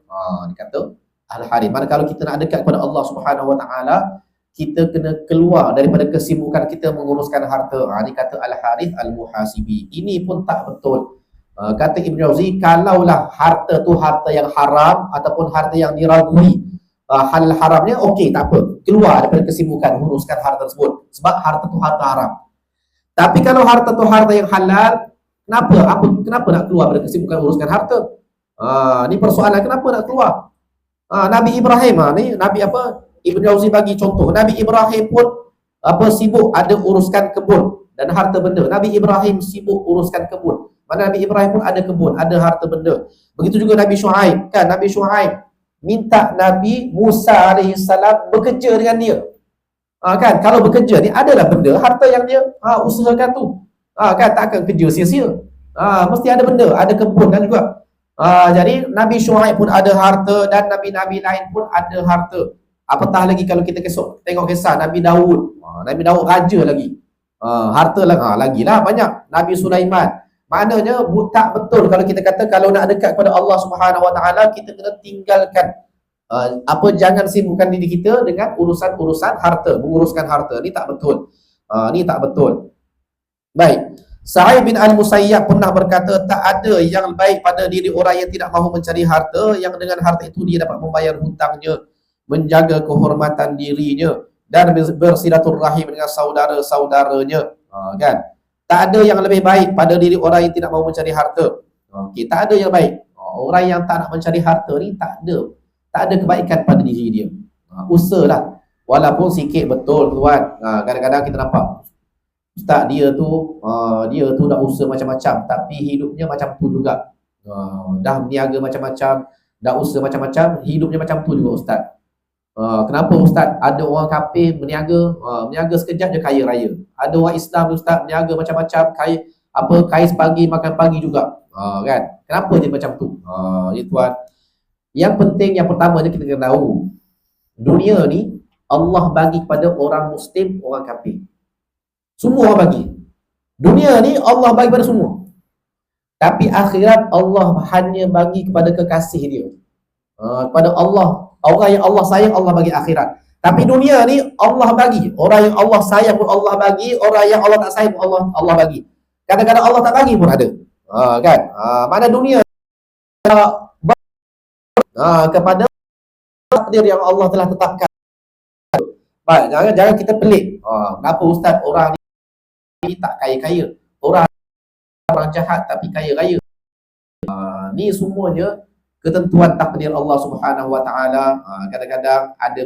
Dia kata Al-Harith. Mana kalau kita nak dekat kepada Allah Subhanahu wa taala, kita kena keluar daripada kesibukan kita menguruskan harta. Ini kata Al-Harith Al-Muhasibi. Ini pun tak betul. Kata Ibn Jauzi, kalaulah harta tu harta yang haram ataupun harta yang diragui halal haramnya, okey, tak apa, keluar daripada kesibukan menguruskan harta tersebut, sebab harta tu harta haram. Tapi kalau harta tu harta yang halal, kenapa nak keluar daripada kesibukan menguruskan harta? Ni persoalan, kenapa nak keluar? Nabi Ibrahim ni Ibn Jauzi bagi contoh. Nabi Ibrahim pun sibuk ada uruskan kebun dan harta benda. Nabi Ibrahim sibuk uruskan kebun. Mana Nabi Ibrahim pun ada kebun, ada harta benda. Begitu juga Nabi Syuaib. Kan Nabi Syuaib minta Nabi Musa alaihissalam bekerja dengan dia. Kan kalau bekerja ni adalah benda harta yang dia usahakan tu. Kan takkan kerja sia-sia. Mesti ada benda, ada kebun dan juga. Jadi Nabi Syuaib pun ada harta dan nabi-nabi lain pun ada harta. Apatah lagi kalau kita tengok kisah Nabi Daud. Nabi Daud raja lagi. Harta lagilah banyak. Nabi Sulaiman. Maknanya tak betul kalau kita kata kalau nak dekat kepada Allah Subhanahu wa taala, kita kena tinggalkan jangan sibukkan diri kita dengan urusan-urusan harta, menguruskan harta. Ni tak betul. Ni tak betul. Baik. Sa'id bin Al-Musayyab pernah berkata, tak ada yang baik pada diri orang yang tidak mahu mencari harta, yang dengan harta itu dia dapat membayar hutangnya, menjaga kehormatan dirinya dan bersilaturahim dengan saudara-saudaranya. Kan? Tak ada yang lebih baik pada diri orang yang tidak mahu mencari harta. Okey, tak ada yang baik. Orang yang tak nak mencari harta ni tak ada kebaikan pada diri dia. Usahalah. Walaupun sikit, betul tuan. Kadang-kadang kita nampak ustaz dia tu dah usaha macam-macam tapi hidupnya macam tu juga. Dah berniaga macam-macam, dah usaha macam-macam, hidupnya macam tu juga ustaz. Kenapa ustaz? Ada orang kafir berniaga sekejap je kaya raya. Ada orang Islam ustaz berniaga macam-macam, kaya sepagi makan pagi juga. Kan? Kenapa dia macam tu? Ya tuan. Yang penting yang pertama kita kena tahu, dunia ni Allah bagi kepada orang Muslim, orang kafir. Semua orang bagi. Dunia ni Allah bagi kepada semua. Tapi akhirat Allah hanya bagi kepada kekasih dia. Kepada Allah. Orang yang Allah sayang, Allah bagi akhirat. Tapi dunia ni Allah bagi. Orang yang Allah sayang pun Allah bagi. Orang yang Allah tak sayang pun Allah bagi. Kadang-kadang Allah tak bagi pun ada. Kan? Mana dunia kepada takdir yang Allah telah tetapkan. Baik, jangan kita pelik. Kenapa ustaz orang ni tak kaya-kaya, orang jahat tapi kaya raya? Ni semuanya ketentuan takdir Allah Subhanahu Wa Taala. Kadang-kadang ada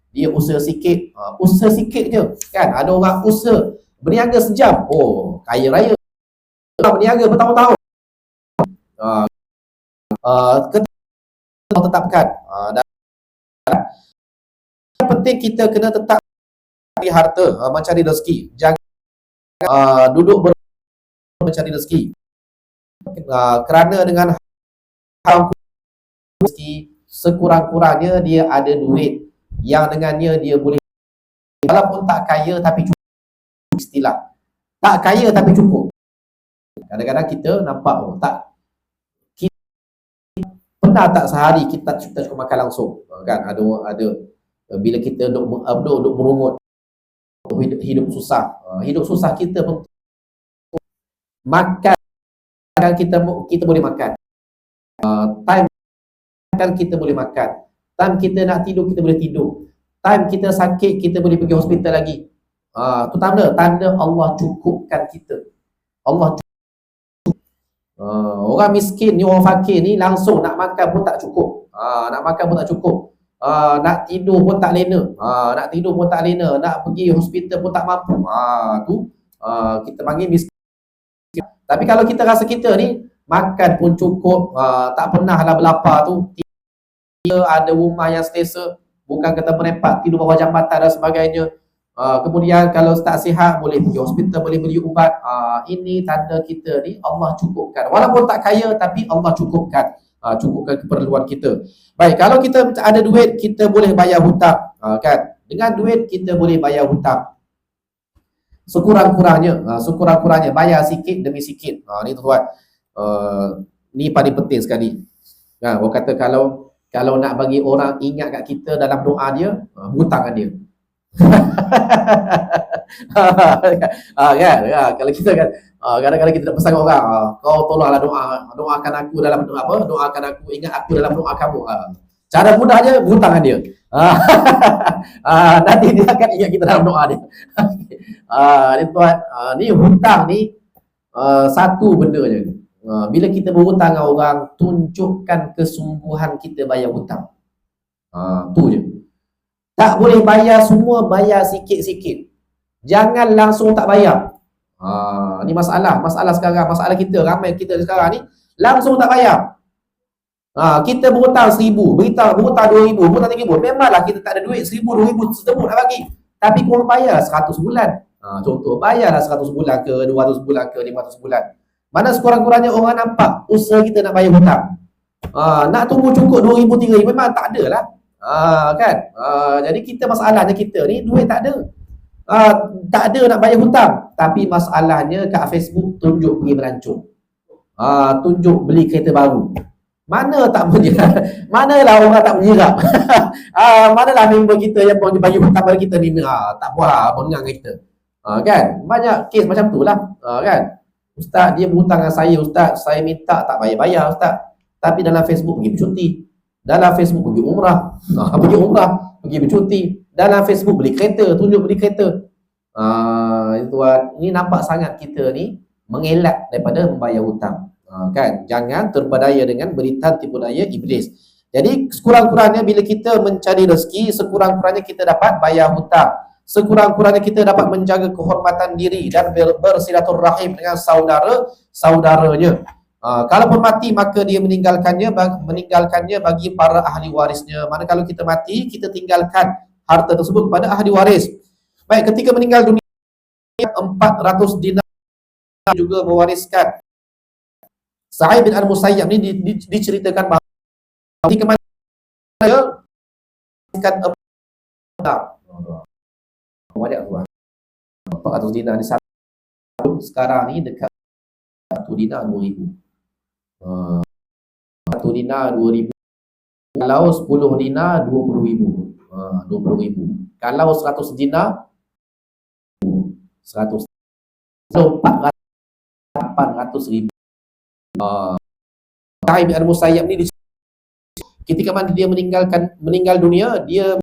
dia usaha sikit je kan. Ada orang usaha berniaga sejam, kaya raya. Orang berniaga bertahun-tahun, ketentuan tetapkan. Dan yang penting kita kena tetap mencari harta, mencari rezeki. Jangan duduk mencari rezeki. Kerana dengan haram rezeki, sekurang-kurangnya dia ada duit yang dengannya dia boleh, walaupun tak kaya tapi cukup. Istilah tak kaya tapi cukup. Kadang-kadang kita nampak kita pernah tak sehari kita cukup makan langsung kan. Ada bila kita duk merungut, hidup susah kita pun makan kan, kita boleh makan. Time kan kita boleh makan. Time kita nak tidur kita boleh tidur. Time kita sakit kita boleh pergi hospital lagi. Itu tanda Allah cukupkan kita. Allah cukup. Orang miskin ni, orang fakir ni langsung nak makan pun tak cukup. Nak tidur pun tak lena. Nak pergi hospital pun tak mampu. Kita panggil miskin. Tapi kalau kita rasa kita ni makan pun cukup, tak pernahlah berlapar tu, dia ada rumah yang selesa, bukan kata merempat tidur bawah jambatan dan sebagainya. Kemudian kalau tak sihat boleh pergi hospital, boleh beli ubat. Ini tanda kita ni Allah cukupkan. Walaupun tak kaya tapi Allah cukupkan. Cukupkan keperluan kita. Baik, kalau kita ada duit kita boleh bayar hutang, kan? Dengan duit kita boleh bayar hutang. Sekurang-kurangnya bayar sikit demi sikit. Ni tuan. Ni paling penting sekali. Orang kata kalau nak bagi orang ingat kat kita dalam doa dia, hutangkan dia. Kan? Kalau kita kan kadang-kadang kita nak pesan orang, kau tolonglah doakan aku dalam doakan aku, ingat aku dalam doa kamu. Cara mudahnya hutangkan dia. Nanti dia akan ingat kita dalam doa dia. Ni tuan, ni hutang ni satu benda je. Bila kita berhutang dengan orang, tunjukkan kesungguhan kita bayar hutang. Tu je. Tak boleh bayar semua, bayar sikit-sikit. Jangan langsung tak bayar. Ni masalah sekarang, masalah kita, ramai kita sekarang ni langsung tak bayar. Kita berhutang 1,000, berhutang 2,000, berhutang 3,000. Memanglah kita tak ada duit 1,000, 2,000 setemu nak bagi. Tapi korang bayar 100 bulan. Contoh, bayarlah 100 bulan ke, 200 bulan ke, 500 bulan. Mana sekurang-kurangnya orang nampak usaha kita nak bayar hutang. Nak tunggu cukup 2,000, 3,000 memang tak ada lah. Kan? Jadi kita masalahnya kita ni duit tak ada. Tak ada nak bayar hutang. Tapi masalahnya kat Facebook tunjuk pergi merancung. Tunjuk beli kereta baru. Mana tak menyerap? Manalah orang tak menyerap? Manalah member kita yang bagi hutang pada kita ni tak puas bengang kita. Kan? Banyak kes macam tu lah. Kan? Ustaz dia berhutang dengan saya, ustaz saya minta tak bayar ustaz. Tapi dalam Facebook pergi bercuti. Dalam Facebook pergi umrah. Pergi bercuti. Dalam Facebook beli kereta, tunjuk beli kereta. Ini nampak sangat kita ni mengelak daripada membayar hutang. Kan? Jangan terpedaya dengan beritan tipu daya iblis. Jadi sekurang-kurangnya bila kita mencari rezeki, sekurang-kurangnya kita dapat bayar hutang. Sekurang-kurangnya kita dapat menjaga kehormatan diri dan bersilaturrahim dengan saudaranya. Kalaupun mati maka dia meninggalkannya bagi para ahli warisnya. Mana kalau kita mati, kita tinggalkan harta tersebut kepada ahli waris. Baik, ketika meninggal dunia 400 dinar juga mewariskan. Sa'id bin Al-Musayyab ni diceritakan bahawa ketika mati dia mewariskan 400 dinar di satu, sekarang ni dekat 1 dinar 2,000. 1 dinar 2,000. Kalau 10 dinar 20,000. 20,000. Kalau 100 dinar 100. So 800,000. Sa'id bin Al-Musayyab ni Ketika mana dia meninggal dunia, dia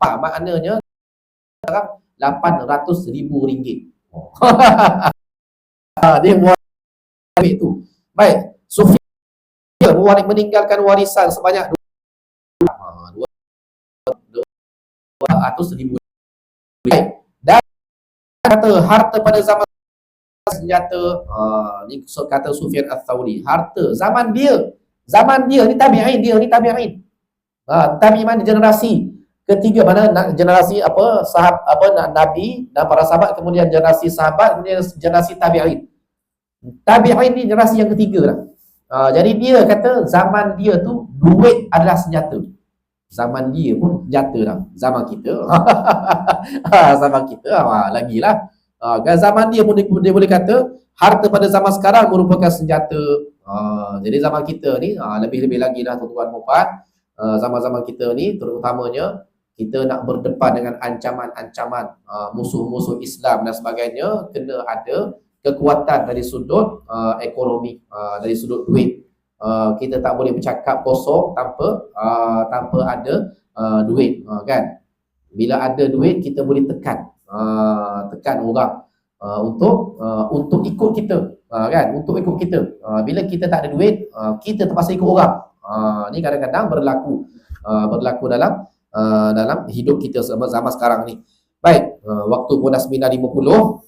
maknanya 800,000 ringgit. Dia buat itu. Baik, Sufyan meninggalkan warisan sebanyak 200,000. Baik. Dan kata harta pada zaman senjata, ni kata Sufyan Ats-Tsauri, harta zaman dia ni tabi'in, tabi'in generasi ketiga, mana generasi Nabi dan para sahabat, kemudian generasi sahabat, kemudian generasi tabi'in. Tabi'in ni generasi yang ketiga lah. Jadi dia kata zaman dia tu duit adalah senjata. Zaman dia pun senjata dah. Zaman kita zaman kita lagilah. Kan zaman dia pun dia boleh kata harta pada zaman sekarang merupakan senjata. Jadi zaman kita ni lebih-lebih lagi lah tuan-tuan dan puan. Zaman-zaman kita ni terutamanya kita nak berdepan dengan ancaman-ancaman musuh-musuh Islam dan sebagainya, kena ada kekuatan dari sudut ekonomi, dari sudut duit. Kita tak boleh bercakap kosong tanpa ada duit, kan? Bila ada duit kita boleh tekan orang untuk ikut kita, kan? Untuk ikut kita. Bila kita tak ada duit, kita terpaksa ikut orang. Ni kadang-kadang berlaku dalam hidup kita zaman sekarang ni. Baik, waktu pun dah 9.50.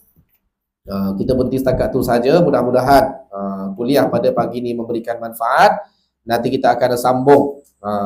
Kita berhenti setakat tu saja. Mudah-mudahan kuliah pada pagi ni memberikan manfaat. Nanti kita akan sambung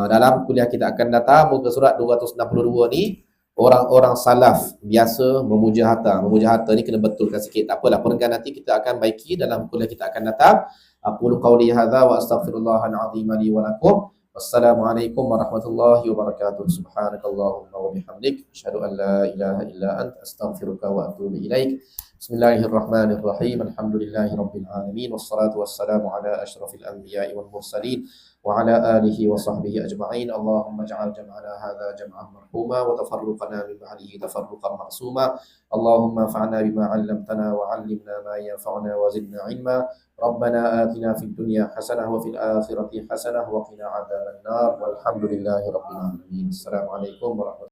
dalam kuliah kita akan datang. Muka surat 262 ni, orang-orang salaf biasa memuja harta. Memuja harta ni kena betulkan sikit. Tak apalah, perenggan nanti kita akan baiki dalam kuliah kita akan datang. Aqulu qawli hadza wa astaghfirullahal azim li wa lakum. Wassalamualaikum warahmatullahi wabarakatuh. Subhanakallahumma wa bihamdik, asyhadu an la ilaha illa anta, astaghfiruka wa atubu ilaik. Bismillahirrahmanirrahim. Alhamdulillahi rabbil alamin, wassalatu wassalamu ala asyrafil anbiya'i wal mursalin wa ala alihi wa sahbihi ajma'in. Allahumma ja'al jam'ana hadza jam'an marhuma wa tafarruqana min ba'dihi tafarruqan ma'suma. Allahumma fa'na bima 'allamtana wa 'allimna ma yanfa'una wa zidna 'ilma. Rabbana atina fid dunya hasanah wa fil akhirati hasanah wa qina adzabannar. Walhamdulillahi rabbil alamin. Assalamualaikum warahmatullahi wabarakatuh.